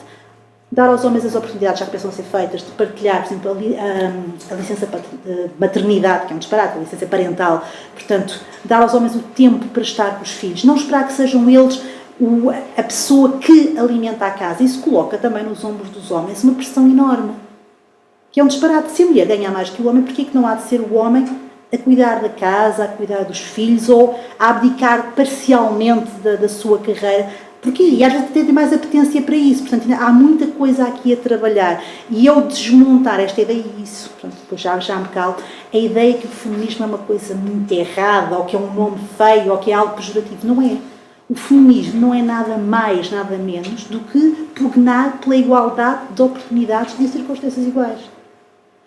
Dar aos homens as oportunidades, já que pensam a ser feitas, de partilhar, por exemplo, a licença de maternidade, que é um disparate, a licença parental. Portanto, dar aos homens o tempo para estar com os filhos. Não esperar que sejam eles a pessoa que alimenta a casa. Isso coloca também nos ombros dos homens uma pressão enorme. Que é um disparate. Se a mulher ganha mais que o homem, porquê que não há de ser o homem a cuidar da casa, a cuidar dos filhos, ou a abdicar parcialmente da sua carreira? Porque, e às vezes tem mais apetência para isso, portanto há muita coisa aqui a trabalhar. E eu desmontar esta ideia, e isso, portanto, depois já me calo, a ideia que o feminismo é uma coisa muito errada, ou que é um nome feio, ou que é algo pejorativo. Não é. O feminismo não é nada mais, nada menos do que pugnar pela igualdade de oportunidades em circunstâncias iguais.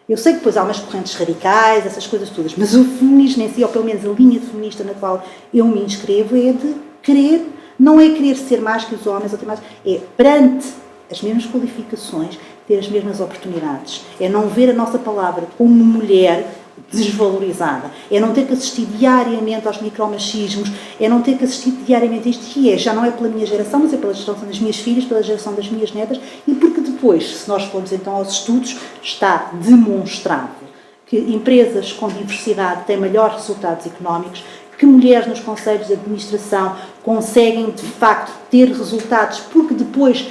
Eu sei que depois há umas correntes radicais, essas coisas todas, mas o feminismo em si, ou pelo menos a linha feminista na qual eu me inscrevo, é de querer. Não é querer ser mais que os homens, ou ter mais, é perante as mesmas qualificações, ter as mesmas oportunidades. É não ver a nossa palavra como mulher desvalorizada. É não ter que assistir diariamente aos micromachismos, é não ter que assistir diariamente a isto, que já não é pela minha geração, mas é pela geração das minhas filhas, pela geração das minhas netas, e porque depois, se nós formos então aos estudos, está demonstrado que empresas com diversidade têm melhores resultados económicos, que mulheres nos conselhos de administração conseguem, de facto, ter resultados, porque depois,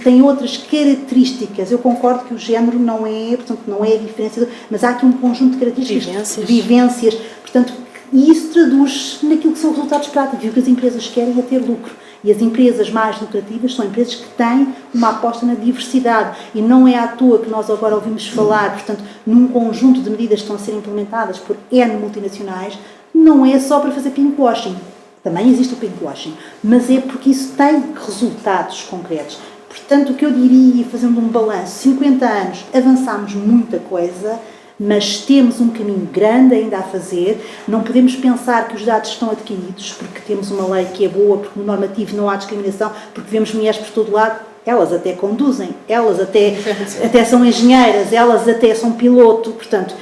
têm outras características. Eu concordo que o género não é a diferença, mas há aqui um conjunto de características, vivências, portanto, e isso traduz naquilo que são resultados práticos, e o que as empresas querem é ter lucro. E as empresas mais lucrativas são empresas que têm uma aposta na diversidade. E não é à toa que nós agora ouvimos falar, portanto, num conjunto de medidas que estão a ser implementadas por N multinacionais. Não é só para fazer pinkwashing, também existe o pinkwashing, mas é porque isso tem resultados concretos. Portanto, o que eu diria, fazendo um balanço, 50 anos, avançámos muita coisa, mas temos um caminho grande ainda a fazer. Não podemos pensar que os dados estão adquiridos, porque temos uma lei que é boa, porque no normativo não há discriminação, porque vemos mulheres por todo lado. Elas até conduzem, elas até são engenheiras, elas até são piloto, portanto...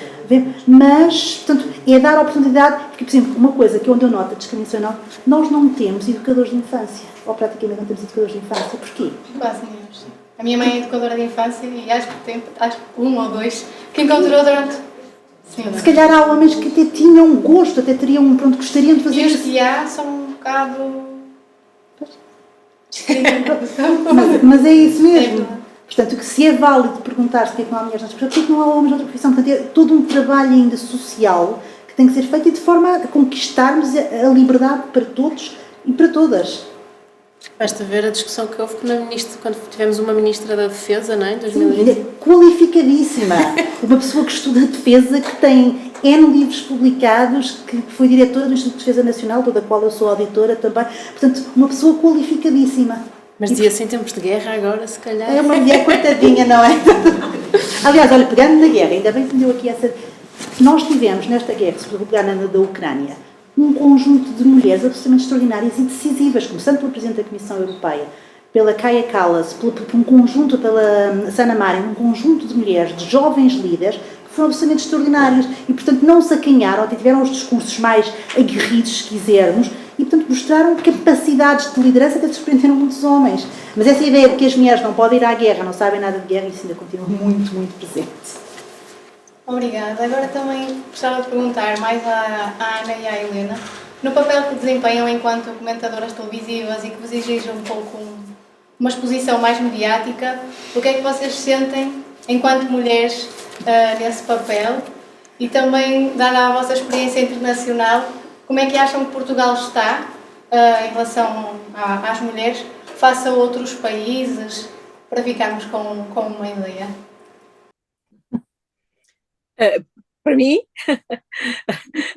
Mas, portanto, é dar a oportunidade, porque, por exemplo, uma coisa que onde eu noto a discriminação, nós não temos educadores de infância, ou praticamente não temos educadores de infância. Porquê? Quase nenhum. A minha mãe é educadora de infância e acho que tem um ou dois que encontrou durante... Sim, se calhar há homens que até tinham gosto, até teriam, gostariam de fazer... E os que há são um bocado... mas é isso mesmo. Portanto, que se é válido perguntar-se porque é que não há mulheres noutra profissão, porque é que não há homens noutra profissão. Portanto, é todo um trabalho ainda social que tem que ser feito e de forma a conquistarmos a liberdade para todos e para todas. Basta ver a discussão que houve quando tivemos uma Ministra da Defesa, não é? Em 2020. Sim, qualificadíssima. Uma pessoa que estuda defesa, que tem N livros publicados, que foi diretora do Instituto de Defesa Nacional, da qual eu sou auditora também. Portanto, uma pessoa qualificadíssima. Mas dizia-se em tempos de guerra agora, se calhar. É uma mulher coitadinha, não é? Aliás, olha, pegando na guerra, ainda bem que me deu aqui essa... Nós tivemos nesta guerra, sobre pegar da Ucrânia, um conjunto de mulheres absolutamente extraordinárias e decisivas, começando pelo Presidente da Comissão Europeia, pela Kaja Kallas, por um conjunto, pela Sanna Marin, um conjunto de mulheres, de jovens líderes, que foram absolutamente extraordinárias e, portanto, não se acanharam, até tiveram os discursos mais aguerridos, se quisermos, e, portanto, mostraram capacidades de liderança que surpreenderam muitos homens. Mas essa ideia de que as mulheres não podem ir à guerra, não sabem nada de guerra, isso ainda continua muito, muito presente. Obrigada. Agora também gostava de perguntar mais à Ana e à Helena, no papel que desempenham enquanto comentadoras televisivas e que vos exige um pouco uma exposição mais mediática, o que é que vocês sentem enquanto mulheres nesse papel? E também, dada a vossa experiência internacional, Como é que acham que Portugal está em relação às mulheres face a outros países, para ficarmos com uma ideia? Para mim,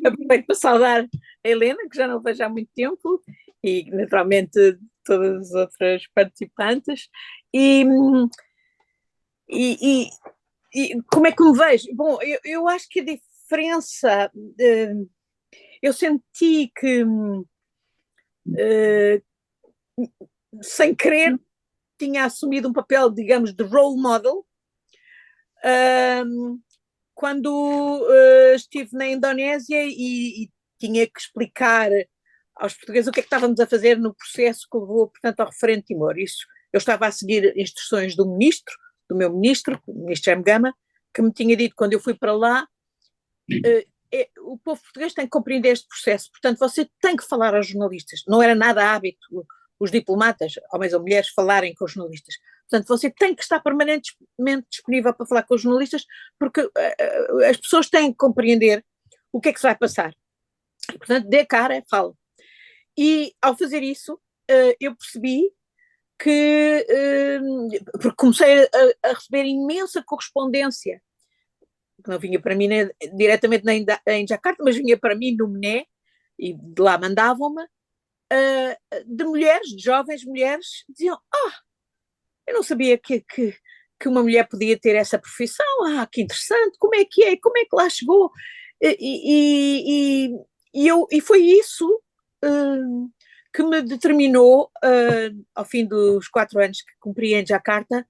aproveito para saudar a Helena, que já não vejo há muito tempo, e naturalmente todas as outras participantes. E, e, e como é que me vejo? Bom, eu acho que a diferença, eu senti que, sem querer, tinha assumido um papel, digamos, de role model, quando estive na Indonésia e tinha que explicar aos portugueses o que é que estávamos a fazer no processo que levou, portanto, ao referendo de Timor. Isso, eu estava a seguir instruções do meu ministro, o ministro Jaime Gama, que me tinha dito quando eu fui para lá, o povo português tem que compreender este processo, portanto você tem que falar aos jornalistas. Não era nada hábito os diplomatas, homens ou mulheres, falarem com os jornalistas. Portanto, você tem que estar permanentemente disponível para falar com os jornalistas, porque as pessoas têm que compreender o que é que se vai passar. E, portanto, dê cara, fala. E, ao fazer isso, eu percebi que, porque comecei a receber imensa correspondência, que não vinha para mim diretamente em Jakarta, mas vinha para mim no Mené, e de lá mandavam-me, de mulheres, de jovens mulheres, diziam, eu não sabia que uma mulher podia ter essa profissão, que interessante, como é que lá chegou? E foi isso que me determinou, ao fim dos 4 anos que cumpri em Jakarta,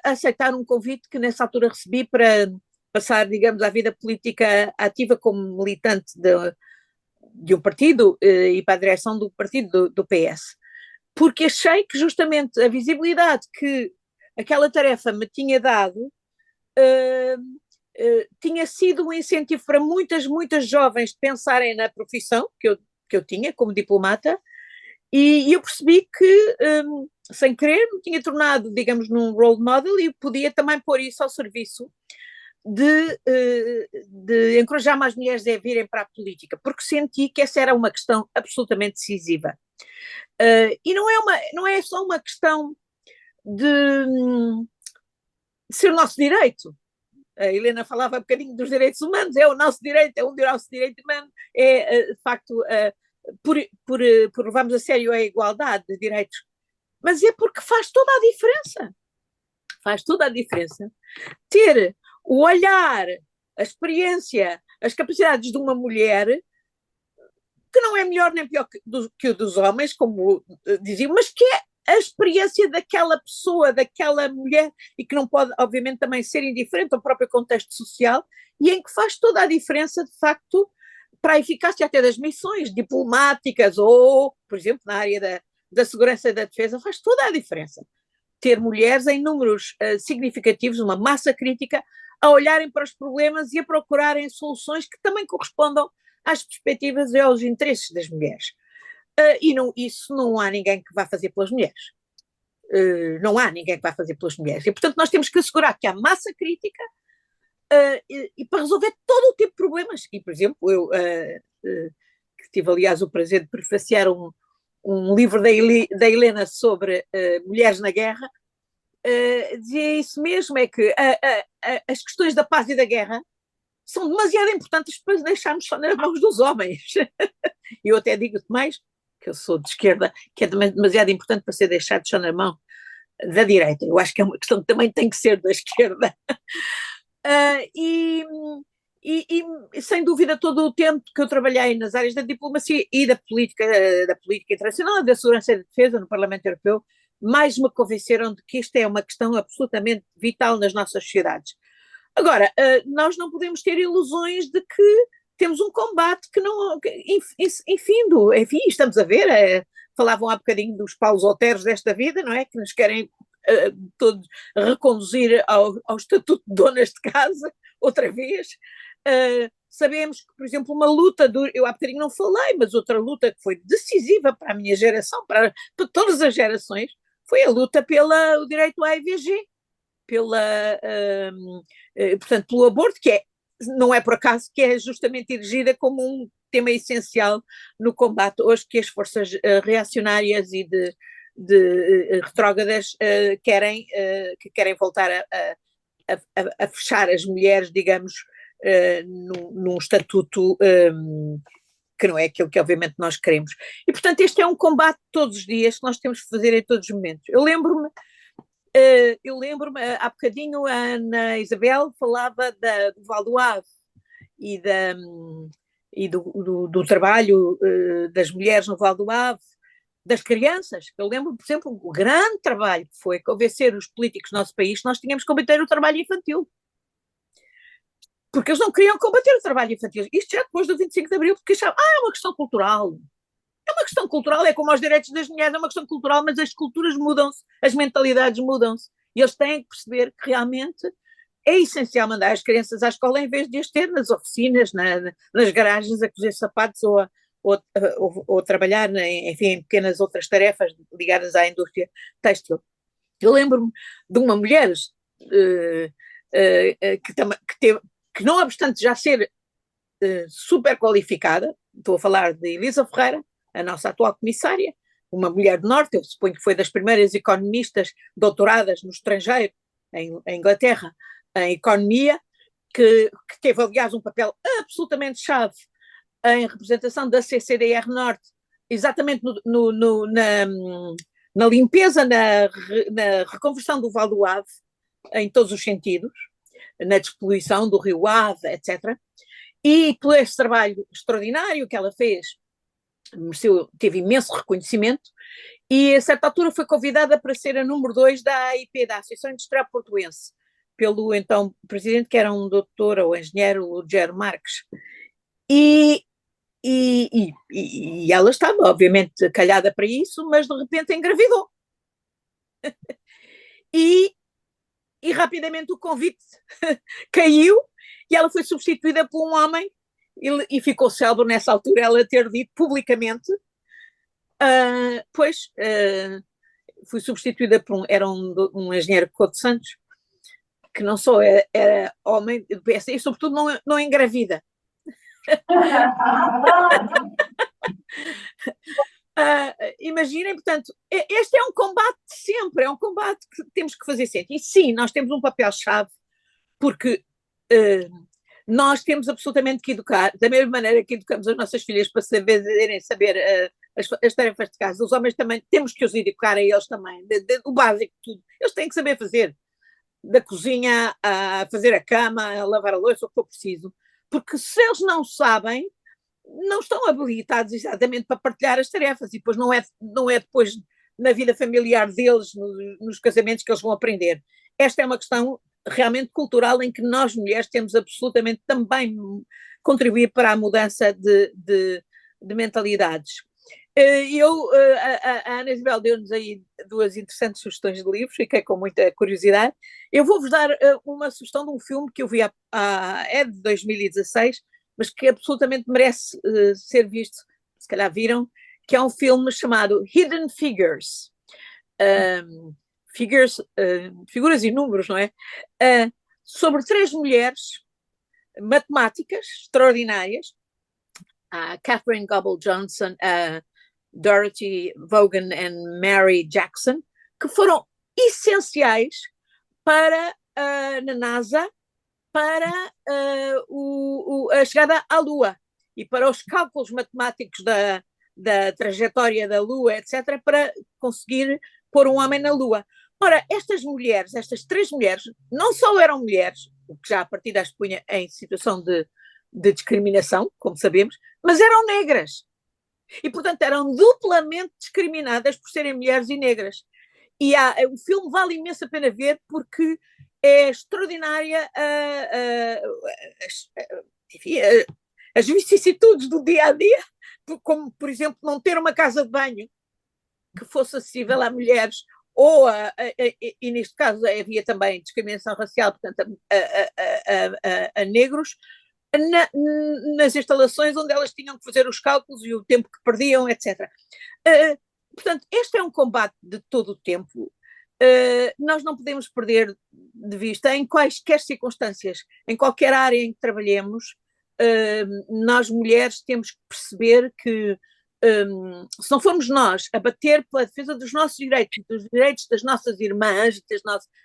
a aceitar um convite que nessa altura recebi para passar, digamos, à vida política ativa como militante de um partido e para a direção do partido do PS. Porque achei que justamente a visibilidade que aquela tarefa me tinha dado tinha sido um incentivo para muitas jovens pensarem na profissão que eu tinha como diplomata, e eu percebi que, sem querer, me tinha tornado, digamos, num role model, e podia também pôr isso ao serviço de encorajar mais mulheres a virem para a política, porque senti que essa era uma questão absolutamente decisiva. E não é só uma questão de ser o nosso direito. A Helena falava um bocadinho dos direitos humanos, é o nosso direito, é um nosso direito humano, de facto, por levarmos a sério a igualdade de direitos, mas é porque faz toda a diferença. Faz toda a diferença ter o olhar, a experiência, as capacidades de uma mulher, que não é melhor nem pior que o dos homens, como diziam, mas que é a experiência daquela pessoa, daquela mulher, e que não pode, obviamente, também ser indiferente ao próprio contexto social, e em que faz toda a diferença, de facto, para a eficácia até das missões diplomáticas ou, por exemplo, na área da segurança e da defesa, faz toda a diferença. Ter mulheres em números significativos, uma massa crítica, a olharem para os problemas e a procurarem soluções que também correspondam às perspectivas e aos interesses das mulheres. Isso não há ninguém que vá fazer pelas mulheres. Não há ninguém que vá fazer pelas mulheres. E, portanto, nós temos que assegurar que há massa crítica e para resolver todo o tipo de problemas. E, por exemplo, eu que tive, aliás, o prazer de prefaciar um livro da Helena sobre mulheres na guerra, dizia isso mesmo, é que as questões da paz e da guerra são demasiado importantes para deixarmos só nas mãos dos homens. E eu até digo-te mais, que eu sou de esquerda, que é demasiado importante para ser deixado só na mão da direita. Eu acho que é uma questão que também tem que ser da esquerda. E sem dúvida todo o tempo que eu trabalhei nas áreas da diplomacia e da política internacional, da segurança e da defesa no Parlamento Europeu, mais me convenceram de que isto é uma questão absolutamente vital nas nossas sociedades. Agora, nós não podemos ter ilusões de que temos um combate que não, enfim, estamos a ver, falavam há bocadinho dos Paulos Oteros desta vida, não é? Que nos querem todos reconduzir ao estatuto de donas de casa, outra vez. Sabemos que, por exemplo, uma luta, eu há bocadinho não falei, mas outra luta que foi decisiva para a minha geração, para todas as gerações, foi a luta pelo direito à IVG, portanto, pelo aborto, que não é por acaso que é justamente erigida como tema essencial no combate hoje que as forças reacionárias e de retrógradas que querem voltar a fechar as mulheres, digamos, num estatuto que não é aquilo que obviamente nós queremos. E portanto este é um combate todos os dias que nós temos que fazer em todos os momentos. Eu lembro-me, há bocadinho a Ana Isabel falava do Val do Ave e do trabalho das mulheres no Val do Ave, das crianças. Eu lembro, por exemplo, o grande trabalho que foi convencer os políticos do nosso país que nós tínhamos que combater o trabalho infantil. Porque eles não queriam combater o trabalho infantil. Isto já depois do 25 de Abril, porque achavam, é uma questão cultural. É uma questão cultural, é como os direitos das mulheres, é uma questão cultural, mas as culturas mudam-se, as mentalidades mudam-se. E eles têm que perceber que realmente é essencial mandar as crianças à escola em vez de as ter nas oficinas, nas garagens, a cozer sapatos ou trabalhar, enfim, em pequenas outras tarefas ligadas à indústria têxtil. Eu lembro-me de uma mulher que não obstante já ser super qualificada, estou a falar de Elisa Ferreira, a nossa atual comissária, uma mulher do Norte, eu suponho que foi das primeiras economistas doutoradas no estrangeiro, em Inglaterra, em economia, que teve, aliás, um papel absolutamente chave em representação da CCDR Norte, exatamente na limpeza, na reconversão do Val do Ave, em todos os sentidos, na despoluição do rio Ave, etc. E por esse trabalho extraordinário que ela fez, teve imenso reconhecimento, e a certa altura foi convidada para ser a número 2 da AIP, da Associação Industrial Portuense, pelo então presidente, que era um doutor ou engenheiro, Lugero Marques. E ela estava, obviamente, calhada para isso, mas de repente engravidou. E rapidamente o convite caiu e ela foi substituída por um homem e ficou célebre nessa altura ela ter dito publicamente, fui substituída por um engenheiro Couto Santos, que não só era homem do PSD e sobretudo não engravida. Imaginem, portanto, este é um combate sempre, é um combate que temos que fazer sempre. E sim, nós temos um papel-chave, porque nós temos absolutamente que educar, da mesma maneira que educamos as nossas filhas para saber as tarefas de casa, os homens também temos que os educar a eles também, o básico de tudo. Eles têm que saber fazer, da cozinha a fazer a cama, a lavar a louça, o que for preciso. Porque se eles não sabem, não estão habilitados exatamente para partilhar as tarefas, e depois não é depois na vida familiar deles, nos casamentos, que eles vão aprender. Esta é uma questão realmente cultural em que nós mulheres temos absolutamente também contribuir para a mudança de mentalidades. A Ana Isabel deu-nos aí 2 interessantes sugestões de livros, fiquei com muita curiosidade. Eu vou-vos dar uma sugestão de um filme que eu vi é de 2016, mas que absolutamente merece ser visto, se calhar viram, que é um filme chamado Hidden Figures. Figuras e números, não é? Sobre 3 mulheres matemáticas extraordinárias, a Catherine Gobble Johnson, a Dorothy Vaughan e Mary Jackson, que foram essenciais para na NASA para a chegada à Lua e para os cálculos matemáticos da trajetória da Lua, etc., para conseguir pôr um homem na Lua. Ora, estas 3 mulheres, não só eram mulheres, o que já a partir das punha em situação de discriminação, como sabemos, mas eram negras. E, portanto, eram duplamente discriminadas por serem mulheres e negras. E o filme vale imenso a pena ver, porque é extraordinária enfim, as vicissitudes do dia a dia, como, por exemplo, não ter uma casa de banho que fosse acessível a mulheres, e neste caso havia também discriminação racial, portanto, a negros, nas instalações onde elas tinham que fazer os cálculos e o tempo que perdiam, etc. Portanto, este é um combate de todo o tempo. Nós não podemos perder de vista, em quaisquer circunstâncias, em qualquer área em que trabalhemos, nós mulheres temos que perceber que se não formos nós a bater pela defesa dos nossos direitos, dos direitos das nossas irmãs,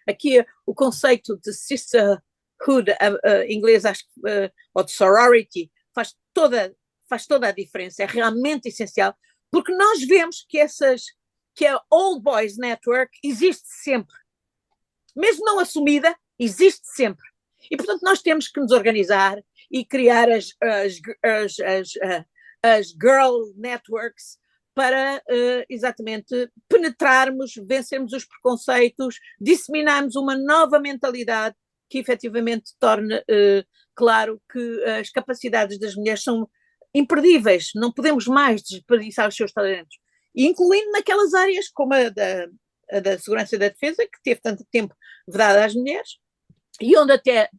aqui o conceito de sisterhood, em inglês, acho que, ou de sorority, faz toda a diferença, é realmente essencial, porque nós vemos que a Old Boys Network existe sempre, mesmo não assumida, existe sempre. E, portanto, nós temos que nos organizar e criar as girl networks para exatamente penetrarmos, vencermos os preconceitos, disseminarmos uma nova mentalidade que efetivamente torne claro que as capacidades das mulheres são imperdíveis, não podemos mais desperdiçar os seus talentos, incluindo naquelas áreas como a da segurança e da defesa, que teve tanto tempo vedada às mulheres, e onde até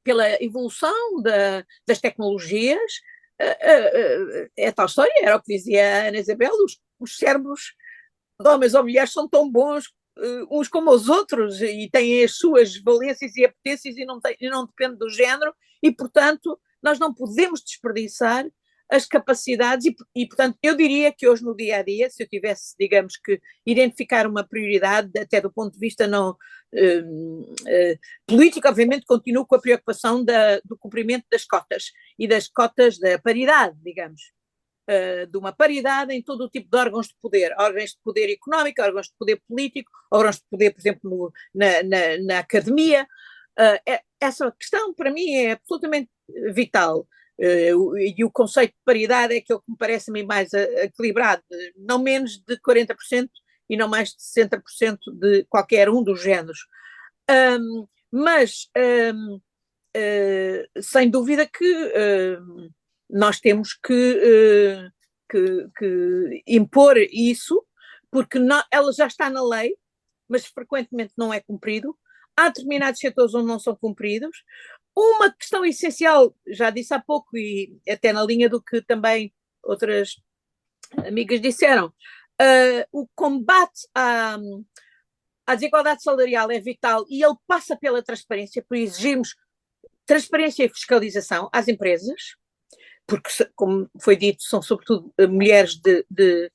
pela evolução das tecnologias, é tal história, era o que dizia a Ana Isabel, os cérebros de homens ou mulheres são tão bons uns como os outros e têm as suas valências e apetências e não depende do género e, portanto, nós não podemos desperdiçar as capacidades e, portanto, eu diria que hoje no dia-a-dia, se eu tivesse, digamos que, identificar uma prioridade, até do ponto de vista não político, obviamente continuo com a preocupação do cumprimento das cotas e das cotas da paridade, digamos, de uma paridade em todo o tipo de órgãos de poder económico, órgãos de poder político, órgãos de poder, por exemplo, na academia. Essa questão, para mim, é absolutamente vital. E o conceito de paridade é aquele que me parece-me mais equilibrado, não menos de 40% e não mais de 60% de qualquer um dos géneros. Mas, sem dúvida que nós temos que impor isso, porque ela já está na lei, mas frequentemente não é cumprido. Há determinados setores onde não são cumpridos. Uma questão essencial, já disse há pouco, e até na linha do que também outras amigas disseram, o combate à desigualdade salarial é vital e ele passa pela transparência, por exigirmos transparência e fiscalização às empresas, porque, como foi dito, são sobretudo mulheres de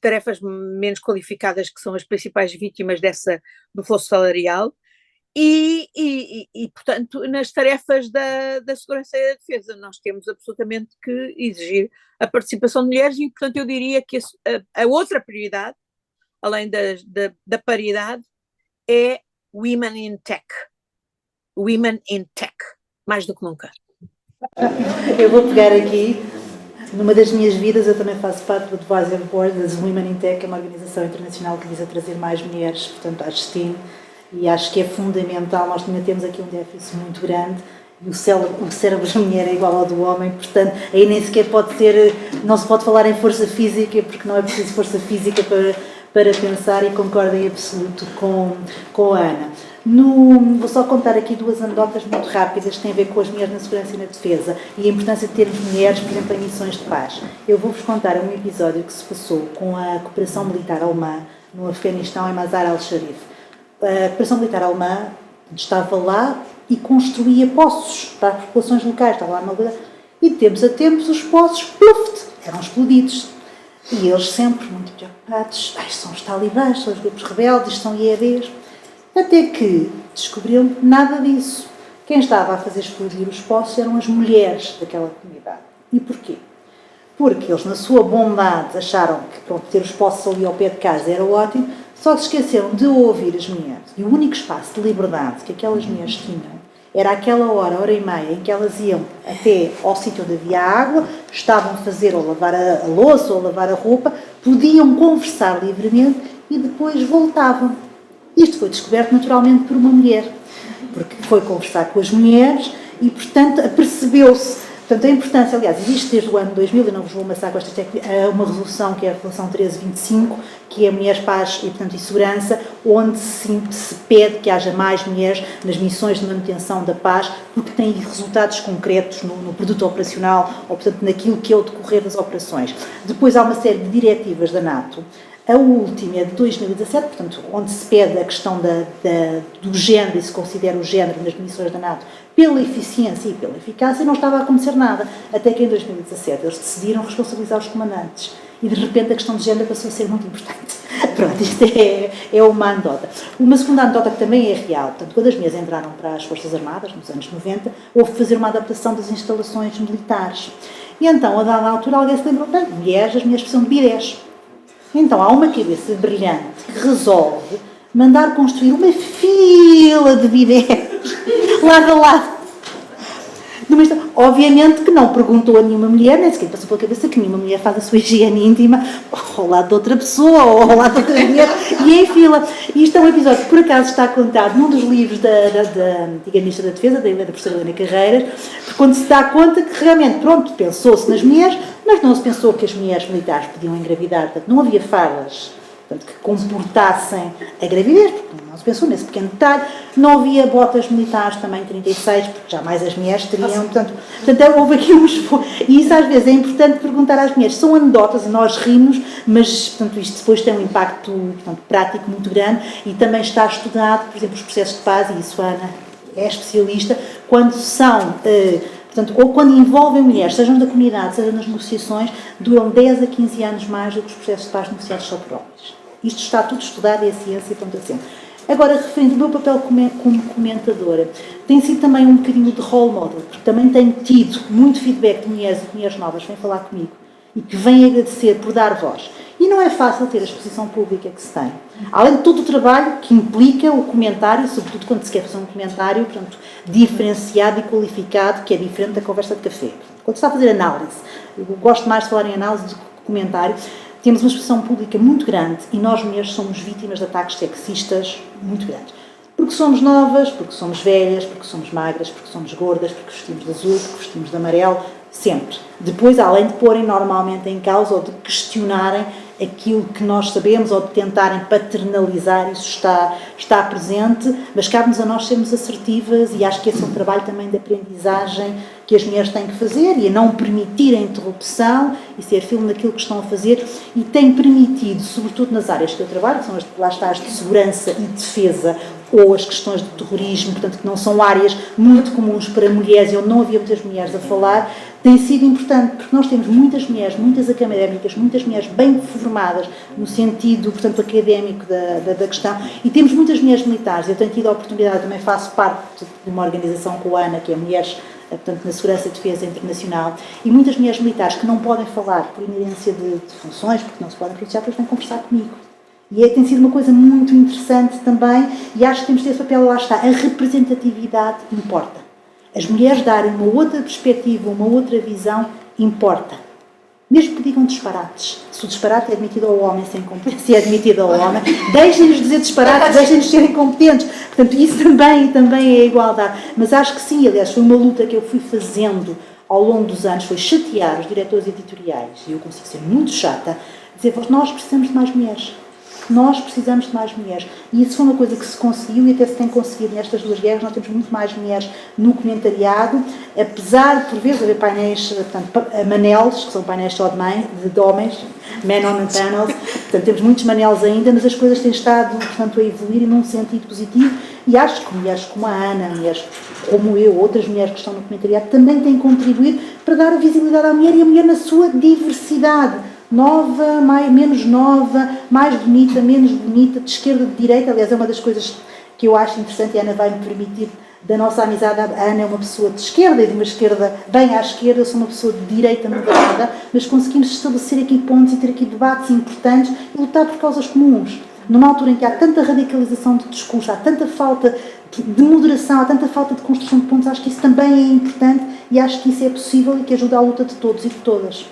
tarefas menos qualificadas que são as principais vítimas do fosso salarial e, portanto, nas tarefas da segurança e da defesa nós temos absolutamente que exigir a participação de mulheres e, portanto, eu diria que a outra prioridade, além da paridade, é Women in Tech. Women in Tech, mais do que nunca. Eu vou pegar aqui, numa das minhas vidas, eu também faço parte do Advisory Board das Women in Tech, que é uma organização internacional que visa trazer mais mulheres, portanto, às STEAM, e acho que é fundamental, nós ainda temos aqui um déficit muito grande, e o cérebro da mulher é igual ao do homem, portanto, aí nem sequer não se pode falar em força física, porque não é preciso força física para pensar, e concordo em absoluto com a Ana. Vou só contar aqui duas anedotas muito rápidas que têm a ver com as mulheres na segurança e na defesa e a importância de termos mulheres, por exemplo, em missões de paz. Eu vou-vos contar um episódio que se passou com a cooperação militar alemã no Afeganistão, em Mazar al-Sharif. A cooperação militar alemã estava lá e construía poços para as populações locais, estava lá na aldeia, e de tempos a tempos os poços, eram explodidos. E eles sempre muito preocupados, são os talibãs, são os grupos rebeldes, são IEDs. Até que descobriram nada disso. Quem estava a fazer explodir os poços eram as mulheres daquela comunidade. E porquê? Porque eles, na sua bondade, acharam que ter os poços ali ao pé de casa era ótimo, só se esqueceram de ouvir as mulheres. E o único espaço de liberdade que aquelas mulheres tinham era aquela hora e meia, em que elas iam até ao sítio onde havia água, estavam a fazer ou lavar a louça ou lavar a roupa, podiam conversar livremente e depois voltavam. Isto foi descoberto naturalmente por uma mulher, porque foi conversar com as mulheres e, portanto, percebeu-se. Portanto, a importância, aliás, existe desde o ano 2000, e não vos vou amassar com esta técnica, uma resolução que é a Resolução 1325, que é Mulheres, Paz e, portanto, e Segurança, onde se pede que haja mais mulheres nas missões de manutenção da paz, porque têm resultados concretos no produto operacional, ou, portanto, naquilo que é o decorrer das operações. Depois há uma série de diretivas da NATO. A última é de 2017, portanto, onde se pede a questão do género e se considera o género nas missões da NATO pela eficiência e pela eficácia, não estava a acontecer nada. Até que em 2017 eles decidiram responsabilizar os comandantes. E de repente a questão de género passou a ser muito importante. Pronto, isto é uma anedota. Uma segunda anedota que também é real. Portanto, quando as mulheres entraram para as Forças Armadas, nos anos 90, houve que fazer uma adaptação das instalações militares. E então, a dada altura, alguém se lembrou, bem, mulheres, as mulheres precisam de bidés. Então, há uma cabeça brilhante que resolve mandar construir uma fila de bidés, lado a lado. Obviamente que não perguntou a nenhuma mulher, nem sequer passou pela cabeça que nenhuma mulher faz a sua higiene íntima ao lado de outra pessoa ou ao lado de outra mulher e em fila. E isto é um episódio que por acaso está contado num dos livros da antiga Ministra da Defesa, da professora Helena Carreiras, quando se dá conta que realmente, pronto, pensou-se nas mulheres, mas não se pensou que as mulheres militares podiam engravidar, portanto não havia fardas que comportassem a gravidez, porque não se pensou nesse pequeno detalhe, não havia botas militares também 36, porque jamais as mulheres teriam, portanto houve aqui um esforço, e isso às vezes é importante perguntar às mulheres, são anedotas, nós rimos, mas portanto, isto depois tem um impacto portanto, prático muito grande, e também está estudado, por exemplo, os processos de paz, e isso a Ana é especialista, quando são... Portanto, ou quando envolvem mulheres, sejam da comunidade, sejam nas negociações, duram 10 a 15 anos mais do que os processos de paz negociados só por homens. Isto está tudo estudado, é a ciência, ponto assim. Agora, referindo o meu papel como comentadora, tem sido também um bocadinho de role model, porque também tenho tido muito feedback de mulheres e de mulheres novas que vêm falar comigo e que vêm agradecer por dar voz. E não é fácil ter a exposição pública que se tem. Além de todo o trabalho que implica o comentário, sobretudo quando se quer fazer um comentário, portanto, diferenciado e qualificado, que é diferente da conversa de café. Quando se está a fazer análise, eu gosto mais de falar em análise do que comentário, temos uma exposição pública muito grande e nós mulheres somos vítimas de ataques sexistas muito grandes. Porque somos novas, porque somos velhas, porque somos magras, porque somos gordas, porque vestimos de azul, porque vestimos de amarelo, sempre. Depois, além de porem normalmente em causa ou de questionarem aquilo que nós sabemos ou de tentarem paternalizar, isso está presente, mas cabe-nos a nós sermos assertivas e acho que esse é um trabalho também de aprendizagem que as mulheres têm que fazer e a não permitir a interrupção e ser firme naquilo que estão a fazer e tem permitido, sobretudo nas áreas que eu trabalho, que são lá está as de segurança e defesa ou as questões de terrorismo, portanto que não são áreas muito comuns para mulheres e onde não havia muitas mulheres a falar, tem sido importante, porque nós temos muitas mulheres, muitas académicas, muitas mulheres bem formadas no sentido, portanto, académico da questão, e temos muitas mulheres militares. Eu tenho tido a oportunidade, também faço parte de uma organização com a Ana, que é Mulheres, portanto, na Segurança e Defesa Internacional, e muitas mulheres militares que não podem falar por inerência de funções, porque não se podem pronunciar, depois vêm conversar comigo. E tem sido uma coisa muito interessante também, e acho que temos de ter esse papel, lá está, a representatividade importa. As mulheres darem uma outra perspectiva, uma outra visão, importa. Mesmo que digam disparates. Se o disparate é admitido ao homem sem competência, é admitido ao homem, deixem-nos dizer disparates, deixem-nos serem competentes. Portanto, isso também é igualdade. Mas acho que sim, aliás, foi uma luta que eu fui fazendo ao longo dos anos, foi chatear os diretores editoriais, e eu consigo ser muito chata, dizer, nós precisamos de mais mulheres. Nós precisamos de mais mulheres. E isso foi uma coisa que se conseguiu e até se tem conseguido nestas duas guerras. Nós temos muito mais mulheres no comentariado, apesar de, por vezes, haver painéis, portanto, manelos, que são painéis só de homens, men on panels. Portanto, temos muitos manelos ainda, mas as coisas têm estado, portanto, a evoluir num sentido positivo. E acho que mulheres como a Ana, mulheres como eu, outras mulheres que estão no comentariado, também têm contribuído para dar visibilidade à mulher e a mulher na sua diversidade. Nova, menos nova, mais bonita, menos bonita, de esquerda, de direita. Aliás, é uma das coisas que eu acho interessante e a Ana vai me permitir, da nossa amizade. A Ana é uma pessoa de esquerda e de uma esquerda bem à esquerda, eu sou uma pessoa de direita moderada, mas conseguimos estabelecer aqui pontos e ter aqui debates importantes e lutar por causas comuns. Numa altura em que há tanta radicalização de discurso, há tanta falta de moderação, há tanta falta de construção de pontos, acho que isso também é importante e acho que isso é possível e que ajuda à luta de todos e de todas.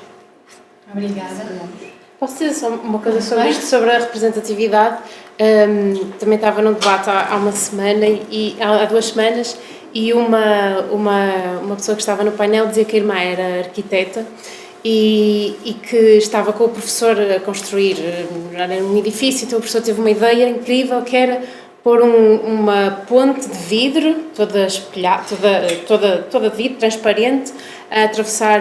Obrigada. Posso dizer só uma coisa sobre isto, sobre a representatividade? Também estava num debate há uma semana, há 2 semanas, e uma pessoa que estava no painel dizia que a irmã era arquiteta e que estava com o professor a construir um edifício, então o professor teve uma ideia incrível que era pôr uma ponte de vidro, toda espelhada, toda de vidro, transparente, para atravessar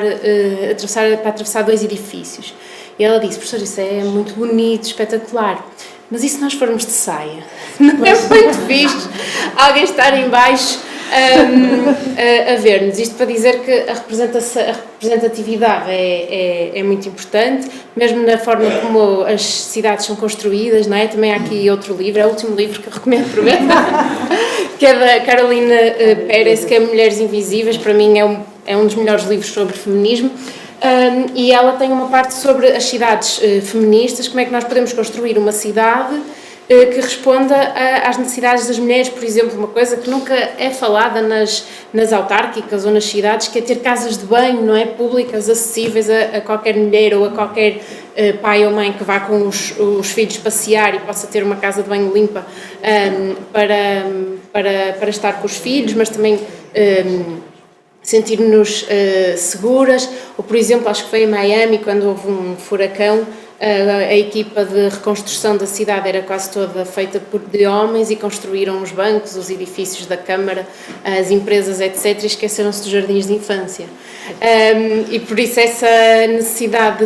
2 edifícios. E ela disse, professor, isso é muito bonito, espetacular, mas e se nós formos de saia? Não é muito visto alguém estar em baixo a ver-nos. Isto para dizer que a representatividade é muito importante, mesmo na forma como as cidades são construídas, não é? Também há aqui outro livro, é o último livro que eu recomendo por ver, que é da Carolina Pérez, que é Mulheres Invisíveis. Para mim é um dos melhores livros sobre feminismo. E ela tem uma parte sobre as cidades feministas, como é que nós podemos construir uma cidade que responda às necessidades das mulheres. Por exemplo, uma coisa que nunca é falada nas autárquicas ou nas cidades, que é ter casas de banho, não é, públicas, acessíveis a qualquer mulher ou a qualquer pai ou mãe que vá com os filhos passear e possa ter uma casa de banho limpa para estar com os filhos, mas também sentir-nos seguras. Ou, por exemplo, acho que foi em Miami, quando houve um furacão, a equipa de reconstrução da cidade era quase toda feita de homens e construíram os bancos, os edifícios da Câmara, as empresas, etc., e esqueceram-se dos jardins de infância. E por isso essa necessidade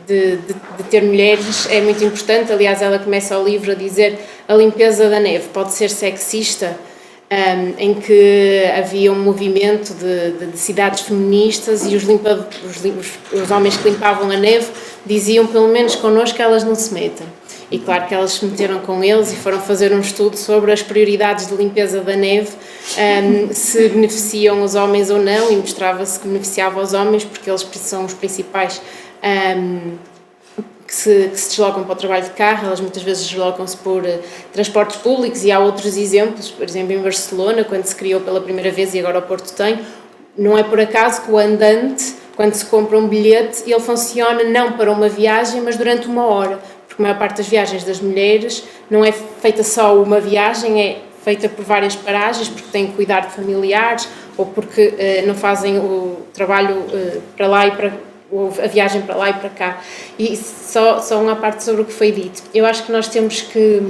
de ter mulheres é muito importante. Aliás, ela começa o livro a dizer: a limpeza da neve pode ser sexista, em que havia um movimento de cidades feministas e os homens que limpavam a neve diziam: pelo menos connosco elas não se metem. E claro que elas se meteram com eles e foram fazer um estudo sobre as prioridades de limpeza da neve, se beneficiam os homens ou não, e mostrava-se que beneficiava os homens, porque eles são os principais que se deslocam para o trabalho de carro. Elas muitas vezes deslocam-se por transportes públicos, e há outros exemplos. Por exemplo, em Barcelona, quando se criou pela primeira vez, e agora o Porto tem, não é por acaso que o andante, quando se compra um bilhete, ele funciona não para uma viagem, mas durante uma hora, porque a maior parte das viagens das mulheres não é feita só uma viagem, é feita por várias paragens, porque têm que cuidar de familiares, ou porque não fazem o trabalho para lá e para a viagem para lá e para cá. E só uma parte sobre o que foi dito. Eu acho que nós temos que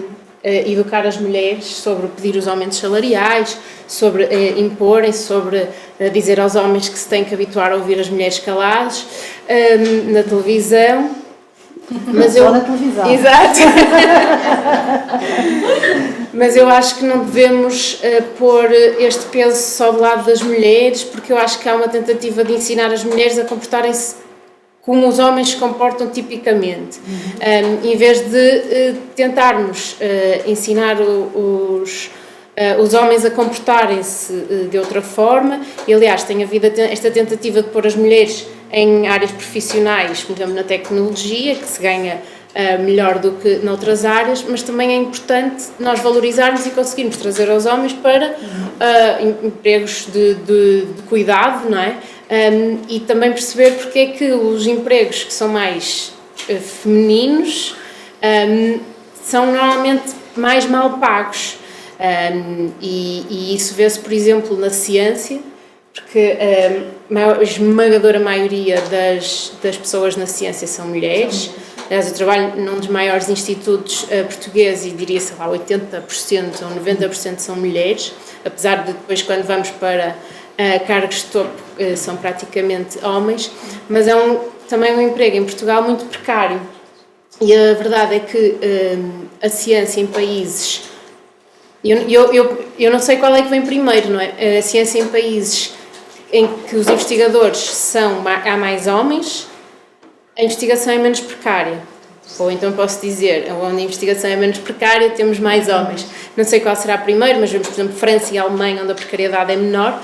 educar as mulheres sobre pedir os aumentos salariais, sobre imporem, sobre dizer aos homens que se têm que habituar a ouvir as mulheres caladas na televisão. Mas só na televisão. Exato. Mas eu acho que não devemos pôr este peso só do lado das mulheres, porque eu acho que há uma tentativa de ensinar as mulheres a comportarem-se como os homens se comportam tipicamente, em vez de tentarmos ensinar os homens a comportarem-se de outra forma. E aliás, tem havido esta tentativa de pôr as mulheres em áreas profissionais, por exemplo, na tecnologia, que se ganha melhor do que noutras áreas, mas também é importante nós valorizarmos e conseguirmos trazer os homens para empregos de cuidado, não é? E também perceber porque é que os empregos que são mais femininos são normalmente mais mal pagos. E isso vê-se, por exemplo, na ciência, porque a esmagadora maioria das pessoas na ciência são mulheres. Aliás, eu trabalho num dos maiores institutos portugueses e diria, sei lá, 80% ou 90% são mulheres, apesar de depois, quando vamos para cargos de topo, são praticamente homens, mas é também um emprego em Portugal muito precário. E a verdade é que a ciência em países... Eu não sei qual é que vem primeiro, não é? A ciência em países em que os investigadores há mais homens, a investigação é menos precária. Ou então posso dizer, onde a investigação é menos precária, temos mais homens. Não sei qual será primeiro, mas vemos, por exemplo, França e Alemanha, onde a precariedade é menor,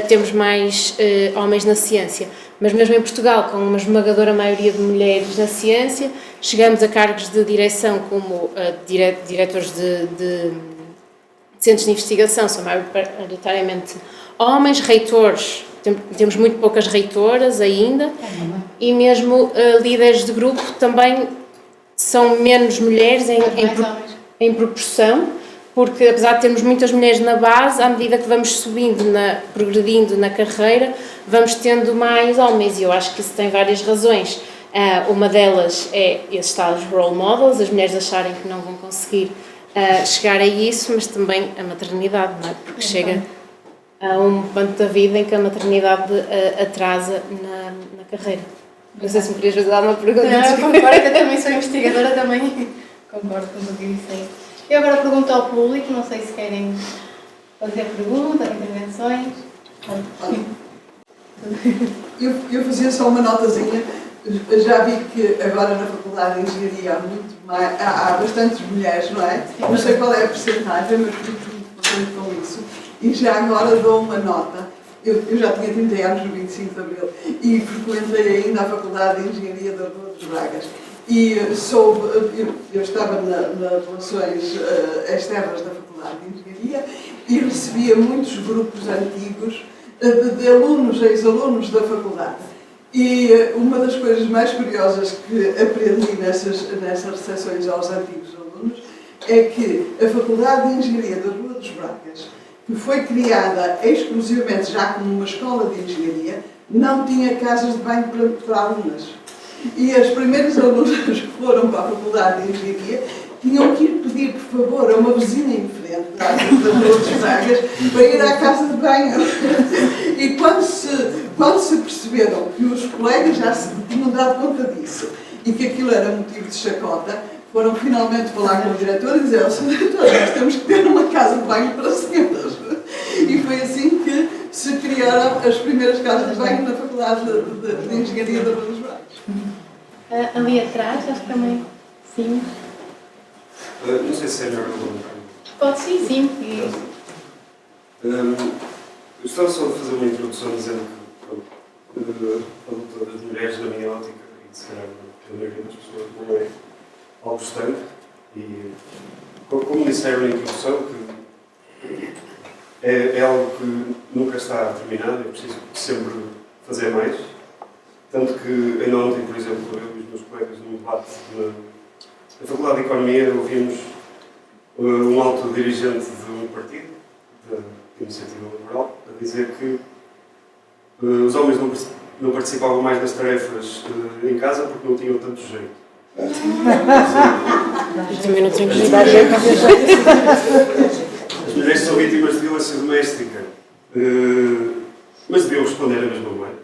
temos mais homens na ciência. Mas mesmo em Portugal, com uma esmagadora maioria de mulheres na ciência, chegamos a cargos de direção como diretores de centros de investigação, são maioritariamente homens, reitores, temos muito poucas reitoras ainda, e mesmo líderes de grupo também são menos mulheres em proporção, porque apesar de termos muitas mulheres na base, à medida que vamos subindo, progredindo na carreira, vamos tendo mais homens, e eu acho que isso tem várias razões. Uma delas é esses tais role models, as mulheres acharem que não vão conseguir chegar a isso, mas também a maternidade, não é? Porque chega a um ponto da vida em que a maternidade atrasa na carreira. Não sei se me querias fazer alguma pergunta. Não, concordo, eu também sou investigadora, também concordo com o que disse aí. Eu agora pergunto ao público, não sei se querem fazer perguntas, intervenções. Eu fazia só uma notazinha. Já vi que agora na Faculdade de Engenharia há bastantes mulheres, não é? Não sei qual é a porcentagem, mas fico muito contente com isso. E já agora dou uma nota. Eu já tinha 30 anos no 25 de Abril e frequentei ainda a Faculdade de Engenharia da Rua dos Bragas. E eu estava nas relações externas da Faculdade de Engenharia e recebia muitos grupos antigos de alunos, ex-alunos da faculdade. E uma das coisas mais curiosas que aprendi nessas recepções aos antigos alunos é que a Faculdade de Engenharia da Rua dos Bragas, que foi criada exclusivamente já como uma escola de engenharia, não tinha casas de banho para alunas. E as primeiras alunas que foram para a Faculdade de Engenharia tinham que ir pedir, por favor, a uma vizinha em frente da Rua dos Bragas para ir à casa de banho. E quando se perceberam que os colegas já se tinham dado conta disso e que aquilo era motivo de chacota, foram finalmente falar com o diretor e dizer: "Sr. Diretor, nós temos que ter uma casa de banho para senhoras." E foi assim que se criaram as primeiras casas de banho na Faculdade de Engenharia da Rua dos Bragas. Ali atrás, acho que também. Sim. Não sei se é melhor ou não. Pode sim, sim. Eu estava só a fazer uma introdução dizendo que a luta das mulheres, na minha ótica, e se calhar a maioria das pessoas, não é algo distante. E, como disseram na introdução, que é algo que nunca está terminado, é preciso sempre fazer mais. Tanto que, ainda ontem, por exemplo, eu e os meus colegas, num debate na Faculdade de Economia, ouvimos um alto dirigente de um partido, da Iniciativa Liberal, a dizer que os homens não participavam mais das tarefas em casa porque não tinham tanto jeito. Também não temos de dar jeito. As mulheres são vítimas de violência doméstica, mas deviam responder a mesma moeda.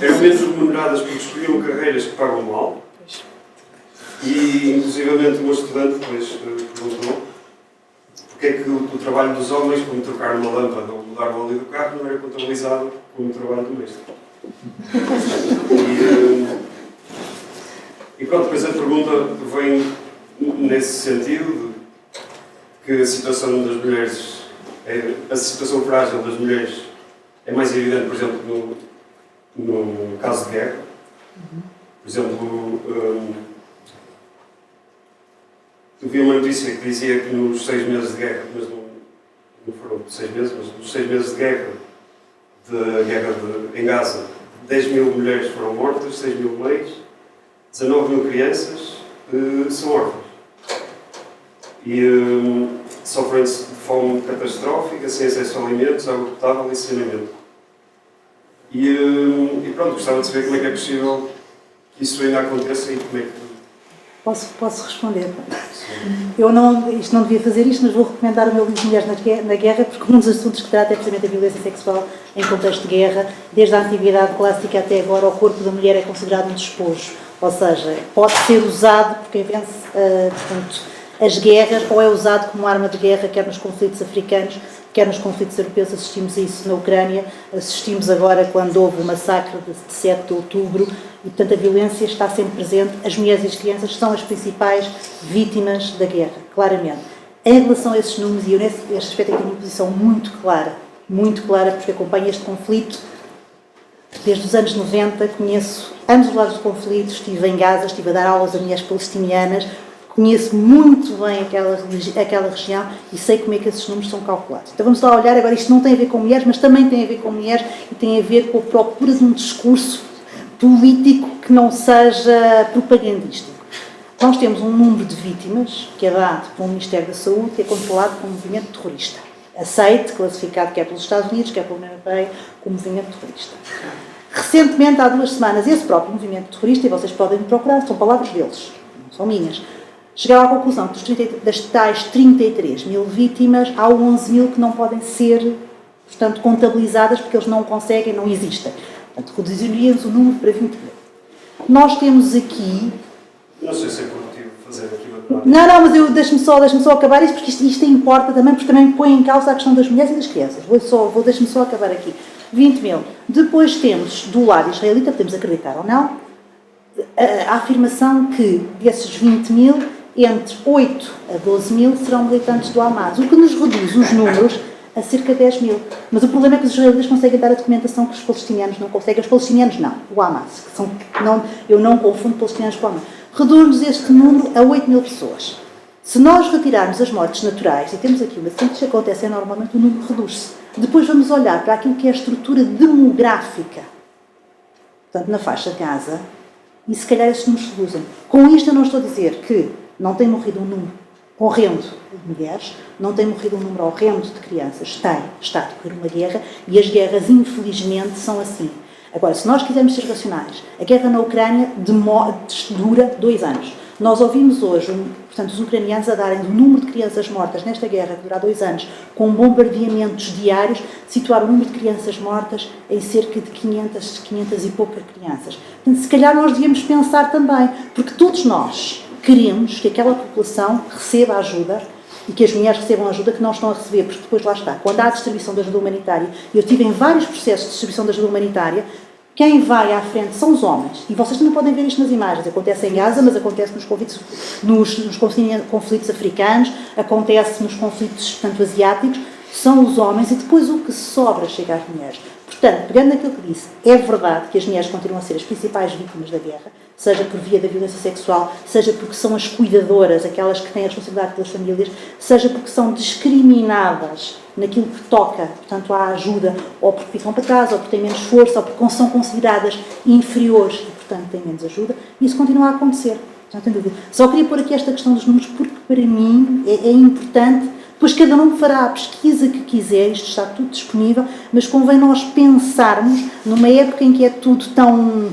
Eram menos remuneradas porque escolhiam carreiras que pagam mal. E, inclusivamente, uma estudante depois perguntou porque é que o trabalho dos homens, como trocar uma lâmpada ou mudar o óleo do carro, não era contabilizado como trabalho doméstico. E pronto, depois a pergunta vem nesse sentido, de que a situação das mulheres, a situação frágil das mulheres é mais evidente, por exemplo, no caso de guerra. Por exemplo, eu vi uma notícia que dizia que nos 6 meses de guerra, mas não foram 6 meses, mas nos 6 meses de guerra em Gaza, 10 mil mulheres foram mortas, 6 mil mães, 19 mil crianças são órfãs. E sofrem de fome catastrófica, sem acesso a alimentos, água potável e saneamento. E pronto, gostava de saber como é que é possível que isso ainda aconteça e como é que... Posso responder? Isto não devia fazer isto, mas vou recomendar o meu livro Mulheres na Guerra, porque um dos assuntos que trata é precisamente a violência sexual em contexto de guerra. Desde a antiguidade clássica até agora, o corpo da mulher é considerado um despojo, ou seja, pode ser usado por quem vence, portanto, as guerras, ou é usado como arma de guerra, quer nos conflitos africanos, quer nos conflitos europeus. Assistimos a isso na Ucrânia, assistimos agora quando houve o massacre de 7 de outubro, e portanto a violência está sempre presente. As mulheres e as crianças são as principais vítimas da guerra, claramente. Em relação a esses números, e eu nesse aspecto tenho uma posição muito clara, porque acompanho este conflito desde os anos 90, conheço ambos os lados do conflito, estive em Gaza, estive a dar aulas a mulheres palestinianas, conheço muito bem aquela região e sei como é que esses números são calculados. Então vamos lá olhar, agora isto não tem a ver com mulheres, mas também tem a ver com mulheres e tem a ver com a procura de um discurso político que não seja propagandístico. Nós temos um número de vítimas que é dado pelo Ministério da Saúde e é controlado como movimento terrorista. Aceite, classificado quer pelos Estados Unidos, quer pela União Europeia, como movimento terrorista. Recentemente, há 2 semanas, esse próprio movimento terrorista, e vocês podem me procurar, são palavras deles, não são minhas, chegaram à conclusão que das tais 33 mil vítimas, há 11 mil que não podem ser, portanto, contabilizadas porque eles não conseguem, não existem. Portanto, reduziríamos o número para 20 mil. Nós temos aqui... Não sei se é produtivo fazer aqui uma Não, mas deixa-me só acabar isto, porque isto importa também, porque também põe em causa a questão das mulheres e das crianças. Deixa-me só acabar aqui. 20 mil. Depois temos, do lado israelita, podemos acreditar ou não, a afirmação que desses 20 mil, entre 8 a 12 mil serão militantes do Hamas, o que nos reduz os números a cerca de 10 mil. Mas o problema é que os israelitas conseguem dar a documentação que os palestinianos não conseguem. Os palestinianos não, o Hamas. Eu não confundo palestinianos com o Hamas. Reduz este número a 8 mil pessoas. Se nós retirarmos as mortes naturais, e temos aqui uma simples que acontece normalmente, o número reduz-se. Depois vamos olhar para aquilo que é a estrutura demográfica, portanto, na faixa de Gaza, e se calhar esses números reduzem. Com isto eu não estou a dizer que não tem morrido um número horrendo de mulheres, não tem morrido um número horrendo de crianças. Está a decorrer uma guerra, e as guerras, infelizmente, são assim. Agora, se nós quisermos ser racionais, a guerra na Ucrânia dura 2 anos. Nós ouvimos hoje, portanto, os ucranianos a darem do número de crianças mortas nesta guerra, que dura 2 anos, com bombardeamentos diários, situar o número de crianças mortas em cerca de 500 e poucas crianças. Portanto, se calhar nós devíamos pensar também, porque todos nós queremos que aquela população receba ajuda e que as mulheres recebam ajuda que não estão a receber, porque depois lá está, quando há a distribuição de ajuda humanitária, eu tive em vários processos de distribuição de ajuda humanitária, quem vai à frente são os homens. E vocês também podem ver isto nas imagens. Acontece em Gaza, mas acontece nos conflitos africanos, acontece nos conflitos, portanto, asiáticos. São os homens e depois o que sobra chega às mulheres. Portanto, pegando naquilo que disse, é verdade que as mulheres continuam a ser as principais vítimas da guerra, seja por via da violência sexual, seja porque são as cuidadoras, aquelas que têm a responsabilidade pelas famílias, seja porque são discriminadas naquilo que toca, portanto, à ajuda, ou porque ficam para trás, ou porque têm menos força, ou porque são consideradas inferiores e, portanto, têm menos ajuda. Isso continua a acontecer, não tenho dúvida. Só queria pôr aqui esta questão dos números, porque para mim é importante. Depois cada um fará a pesquisa que quiser, isto está tudo disponível, mas convém nós pensarmos, numa época em que é tudo tão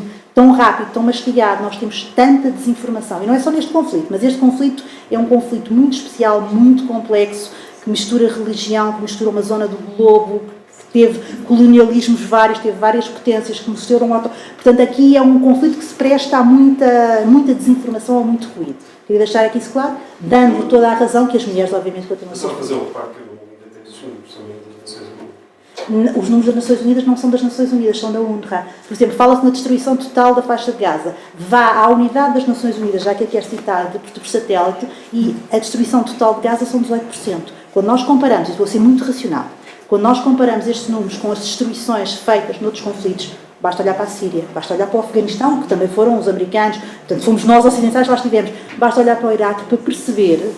rápido, tão mastigado, nós temos tanta desinformação, e não é só neste conflito, mas este conflito é um conflito muito especial, muito complexo, que mistura religião, que mistura uma zona do globo, que teve colonialismos vários, teve várias potências que misturam. Portanto, aqui é um conflito que se presta a muita desinformação, a muito ruído. Queria deixar aqui isso claro, dando toda a razão que as mulheres, obviamente, continuam a ser. Só fazer um par que eu ainda tenho esses números, são das Nações Unidas. Os números das Nações Unidas não são das Nações Unidas, são da UNRWA. Por exemplo, fala-se na destruição total da faixa de Gaza. Vá à unidade das Nações Unidas, já que aqui é citada por satélite, e a destruição total de Gaza são 18%. Quando nós comparamos, e vou ser muito racional, quando nós comparamos estes números com as destruições feitas noutros conflitos, basta olhar para a Síria, basta olhar para o Afeganistão, que também foram os americanos, portanto fomos nós ocidentais que lá estivemos, basta olhar para o Iraque para perceber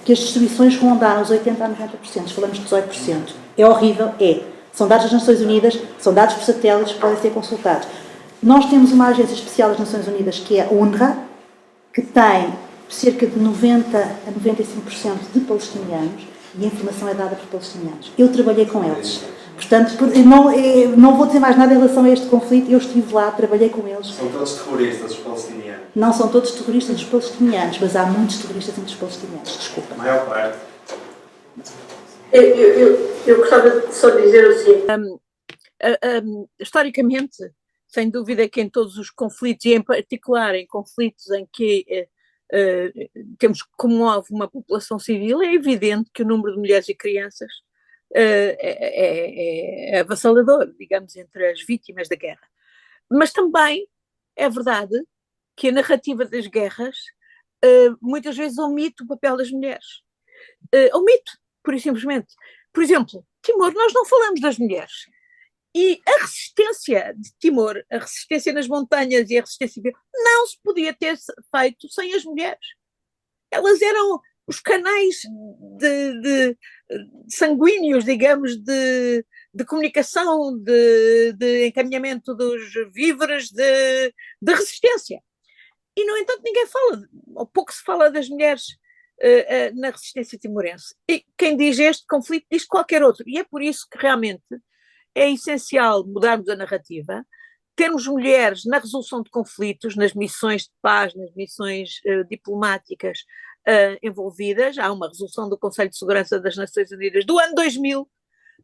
que as destruições rondaram os 80% a 90%, falamos de 18%. É horrível? É. São dados das Nações Unidas, são dados por satélites, podem ser consultados. Nós temos uma agência especial das Nações Unidas, que é a UNRWA, que tem cerca de 90% a 95% de palestinianos, e a informação é dada por palestinianos. Eu trabalhei com eles. Portanto, não vou dizer mais nada em relação a este conflito, eu estive lá, trabalhei com eles. São todos terroristas, os palestinianos? Não são todos terroristas os palestinianos, mas há muitos terroristas entre os palestinianos, desculpa. A maior parte. Eu gostava de só dizer o seguinte. Historicamente, sem dúvida que em todos os conflitos, e em particular em conflitos em que temos que comove uma população civil, é evidente que o número de mulheres e crianças é avassalador, digamos, entre as vítimas da guerra. Mas também é verdade que a narrativa das guerras muitas vezes omite o papel das mulheres. Omite, pura e simplesmente. Por exemplo, Timor, nós não falamos das mulheres. E a resistência de Timor, a resistência nas montanhas e a resistência não se podia ter feito sem as mulheres. Elas eram os canais de sanguíneos, digamos, de comunicação, de encaminhamento dos víveres, de resistência. E, no entanto, ninguém fala, ou pouco se fala das mulheres na resistência timorense. E quem diz este conflito diz qualquer outro. E é por isso que realmente é essencial mudarmos a narrativa, termos mulheres na resolução de conflitos, nas missões de paz, nas missões diplomáticas envolvidas. Há uma resolução do Conselho de Segurança das Nações Unidas do ano 2000,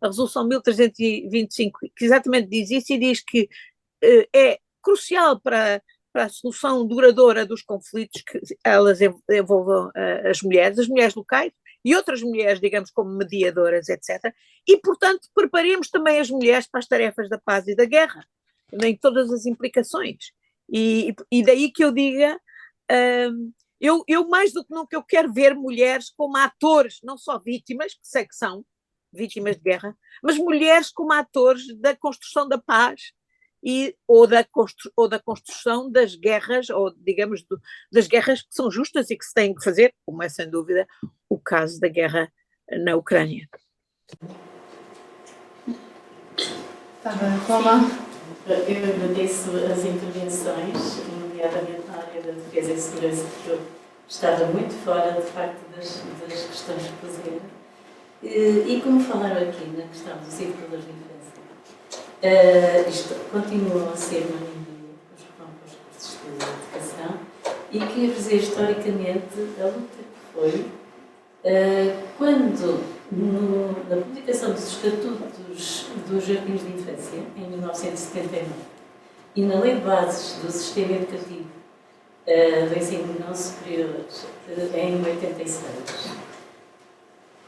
a resolução 1325, que exatamente diz isso e diz que é crucial para para a solução duradoura dos conflitos que elas envolvam as mulheres locais e outras mulheres, digamos, como mediadoras, etc. E, portanto, preparemos também as mulheres para as tarefas da paz e da guerra, em todas as implicações. E daí que eu diga, eu mais do que nunca eu quero ver mulheres como atores, não só vítimas, que sei que são vítimas de guerra, mas mulheres como atores da construção da paz ou da construção das guerras, ou digamos das guerras que são justas e que se têm que fazer, como é sem dúvida o caso da guerra na Ucrânia. Estava com a mão. Eu agradeço as intervenções, nomeadamente na área da defesa e segurança, porque eu estava muito fora, de facto, das questões que puseram. E como falaram aqui na questão dos educadores de infância, isto continua a ser uma minoria, os que vão para os cursos de educação, e queria dizer historicamente a luta que foi quando, na publicação dos Estatutos dos Jardins de Infância, em 1979, e na Lei de Bases do Sistema Educativo do Ensino Não Superior, em 86,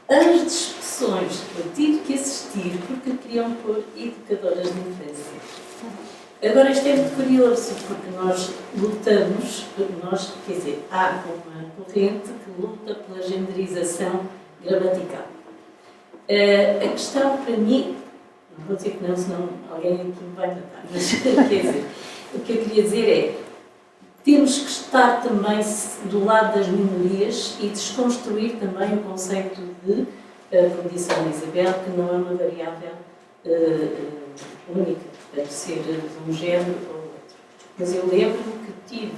as discussões que eu tive que assistir porque queriam pôr educadoras de infância. Agora, isto é muito curioso, porque nós lutamos, quer dizer, há uma corrente que luta pela genderização gramatical. A questão para mim, não vou dizer que não, senão alguém aqui me vai matar, mas quer dizer, o que eu queria dizer é, temos que estar também do lado das minorias e desconstruir também o conceito de, como disse a Ana Isabel, que não é uma variável única, deve ser de um género ou outro. Mas eu lembro-me que tive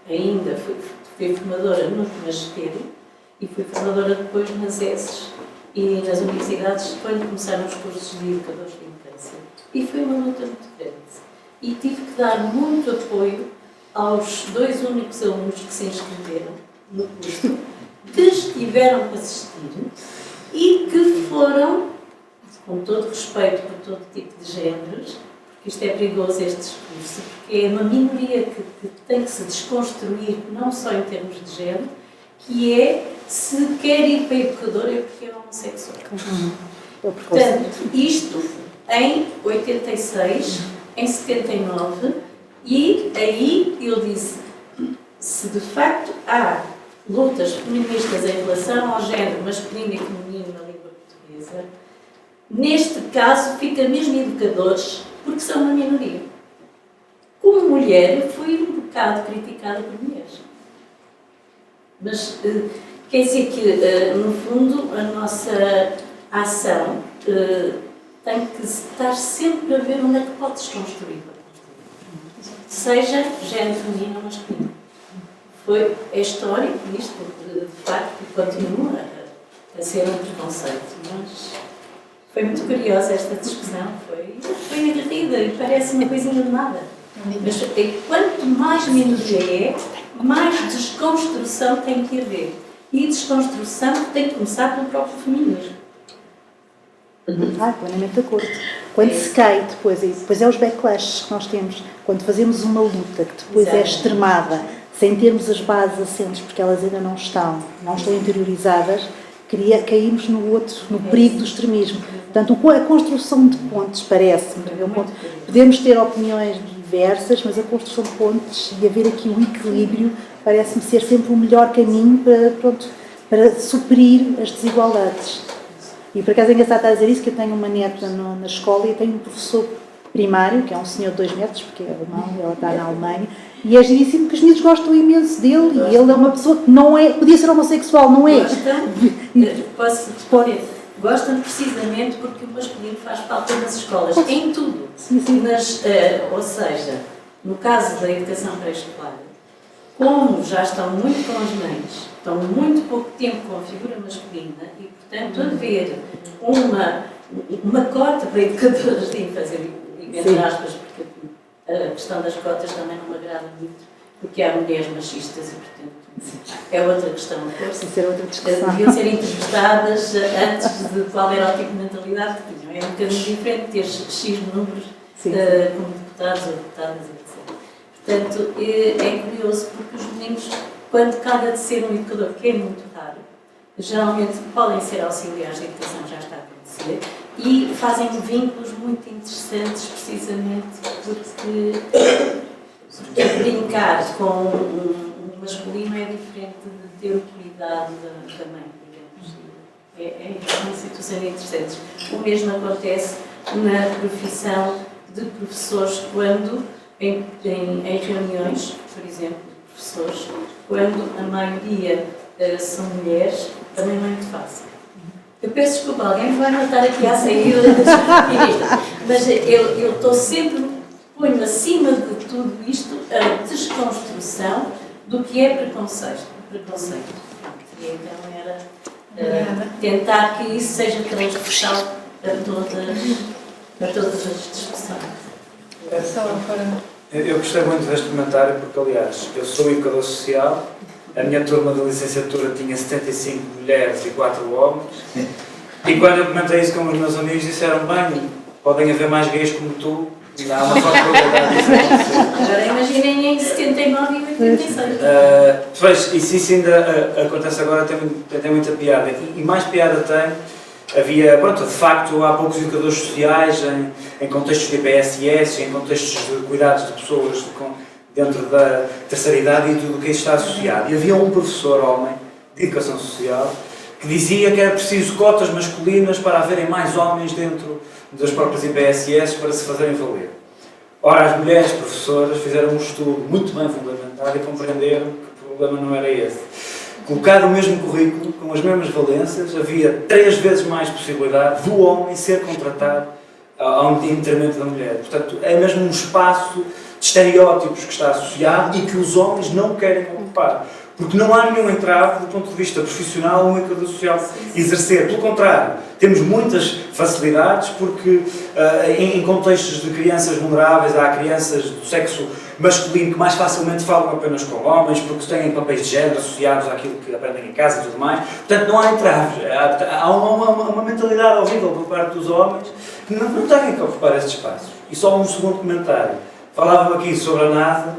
ainda, fui formadora no magistério e fui formadora depois nas ESES e nas universidades quando começaram os cursos de educadores de infância. E foi uma luta muito grande. E tive que dar muito apoio aos 2 únicos alunos que se inscreveram no curso, que estiveram a assistir e que foram, com todo respeito por todo tipo de géneros, porque isto é perigoso, este discurso, porque é uma minoria que tem que se desconstruir, não só em termos de género, que é, se quer ir para a educadora é porque é homossexual. Portanto, isto em 86, em 79, e aí eu disse, se de facto há lutas feministas em relação ao género masculino e feminino na língua portuguesa, neste caso fica mesmo educadores, porque são uma minoria. Como mulher, eu fui um bocado criticada por mulheres. Mas quer dizer que, no fundo, a nossa ação tem que estar sempre a ver onde é que pode desconstruir. Seja género feminino ou masculino. É histórico isto, de facto, continua a ser um preconceito, mas foi muito curiosa esta discussão, foi divertida e parece uma coisinha de nada. Mas quanto mais minoria mais desconstrução tem que haver. E desconstrução tem que começar pelo próprio feminismo. Plenamente de acordo. Quando se cai depois é os backlashes que nós temos, quando fazemos uma luta que depois é extremada, sem termos as bases assentes, porque elas ainda não estão interiorizadas, caímos no perigo do extremismo. Portanto, a construção de pontes parece-me, podemos ter opiniões diversas, mas a construção de pontes e haver aqui um equilíbrio parece-me ser sempre o melhor caminho para suprir as desigualdades. E por acaso é engraçado estar a dizer isso, que eu tenho uma neta na escola e eu tenho um professor primário, que é um senhor de 2 metros, porque é alemão, ela está na Alemanha, e é giríssimo que os miúdos gostam imenso dele, e ele é uma pessoa que não é, podia ser homossexual, não é? Posso responder? Gostam precisamente porque o masculino faz falta nas escolas, em tudo. Sim. Mas, ou seja, no caso da educação pré-escolar, como já estão muito com as mães, estão muito pouco tempo com a figura masculina e, portanto, haver uma cota para educadoras de infância, entre aspas, porque a questão das cotas também não me agrada muito, porque há mulheres machistas e, portanto, é outra questão. Isso era outra discussão. Deviam ser entrevistadas antes de qual era o tipo de mentalidade que tinham. É um bocadinho diferente ter X números como deputados ou deputadas, etc. Portanto, é curioso porque os meninos, quando calha de ser um educador, que é muito raro, geralmente podem ser auxiliares de educação, já está a acontecer, e fazem vínculos muito interessantes precisamente porque brincar com um masculino é diferente de ter o cuidado da mãe, digamos. São situações interessantes. O mesmo acontece na profissão de professores quando, em reuniões, por exemplo, de professores, quando a maioria são mulheres, também não é muito fácil. Eu peço desculpa, alguém me vai notar aqui à saída mas eu estou sempre, ponho acima de tudo isto a desconstrução do que é preconceito. E então era tentar que isso seja transversal a todas as discussões. Eu gostei muito deste comentário porque, aliás, eu sou educador social, a minha turma de licenciatura tinha 75 mulheres e 4 homens, e quando eu comentei isso com os meus amigos disseram, bem, podem haver mais gays como tu, e há uma forte probabilidade disso acontecer. Agora imaginem em 79 e 86. Pois, isso ainda acontece agora, tem muita piada, e mais piada tem. Havia, pronto, de facto, há poucos educadores sociais em contextos de IPSS, em contextos de cuidados de pessoas dentro da terceira idade e tudo o que isso está associado. E havia um professor homem de educação social que dizia que era preciso cotas masculinas para haverem mais homens dentro das próprias IPSS para se fazerem valer. Ora, as mulheres professoras fizeram um estudo muito bem fundamentado e compreenderam que o problema não era esse. Colocado o mesmo currículo, com as mesmas valências, havia 3 vezes mais possibilidade do homem ser contratado em detrimento da mulher. Portanto, é mesmo um espaço de estereótipos que está associado e que os homens não querem ocupar. Porque não há nenhum entrave do ponto de vista profissional um educador social exercer. Pelo contrário, temos muitas facilidades porque em contextos de crianças vulneráveis há crianças do sexo masculino que mais facilmente falam apenas com homens porque têm papéis de género associados àquilo que aprendem em casa e tudo mais. Portanto, não há entraves. Há uma mentalidade horrível por parte dos homens que não têm que ocupar esses espaços. E só um segundo comentário. Falavam aqui sobre a NASA,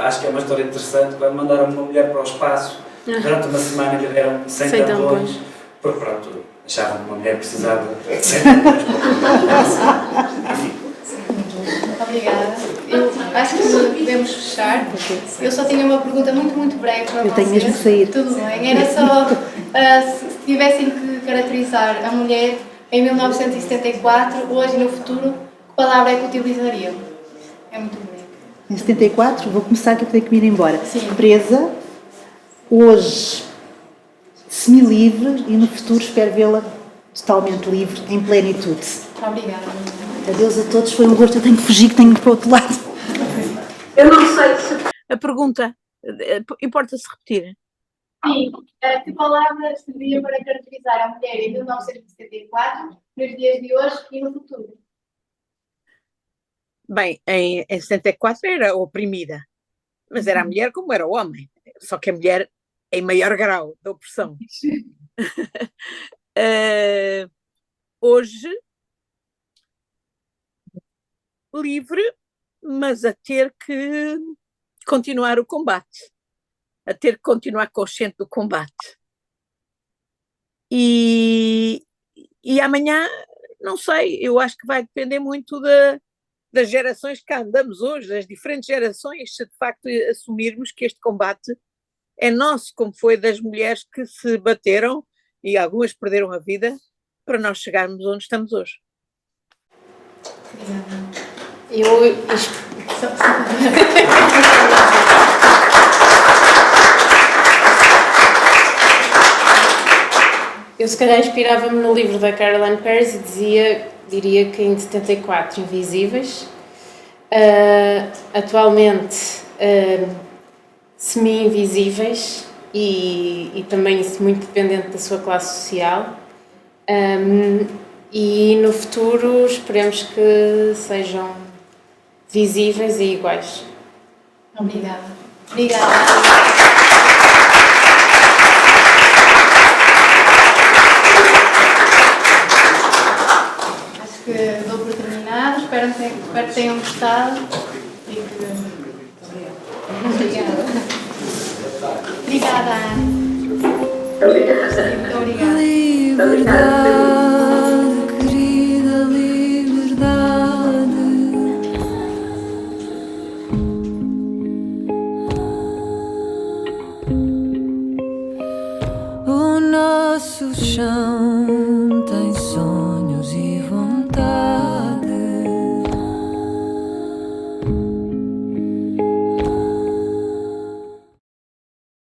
acho que é uma história interessante, quando mandaram uma mulher para o espaço, durante uma semana lhe deram 100 tampões, porque pronto, achavam que uma mulher precisava de 100 tampões para Obrigada. Eu acho que podemos fechar. Eu só tinha uma pergunta muito breve para vocês. Eu tenho mesmo que sair. Tudo bem. Era só se tivessem que caracterizar a mulher em 1974, hoje e no futuro, que palavra é que utilizariam? É muito breve. Em 74, vou começar que eu tenho que me ir embora. Sim. Presa, hoje semi-livre e no futuro espero vê-la totalmente livre, em plenitude. Obrigada. Adeus a todos, foi um gosto, eu tenho que fugir, que tenho que ir para o outro lado. Eu não sei se... A pergunta, importa-se repetir? Sim. Que palavra serviria para caracterizar a mulher em 1974, nos dias de hoje e no futuro? Bem, em 74 era oprimida, mas era a mulher como era o homem, só que a mulher em maior grau de opressão. Hoje, livre, mas a ter que continuar o combate, a ter que continuar consciente do combate. E amanhã, não sei, eu acho que vai depender muito das gerações que cá andamos hoje, das diferentes gerações, se de facto assumirmos que este combate é nosso, como foi das mulheres que se bateram e algumas perderam a vida para nós chegarmos onde estamos hoje. Eu se calhar inspirava-me no livro da Caroline Paris e diria que em 74 Invisíveis, atualmente semi-invisíveis e também isso muito dependente da sua classe social, e no futuro esperemos que sejam visíveis e iguais. Obrigada. Obrigada. Dou por terminado, espero que tenham gostado e que Obrigada. Obrigada, Ana. Muito obrigada. Liberdade, querida liberdade. O nosso chão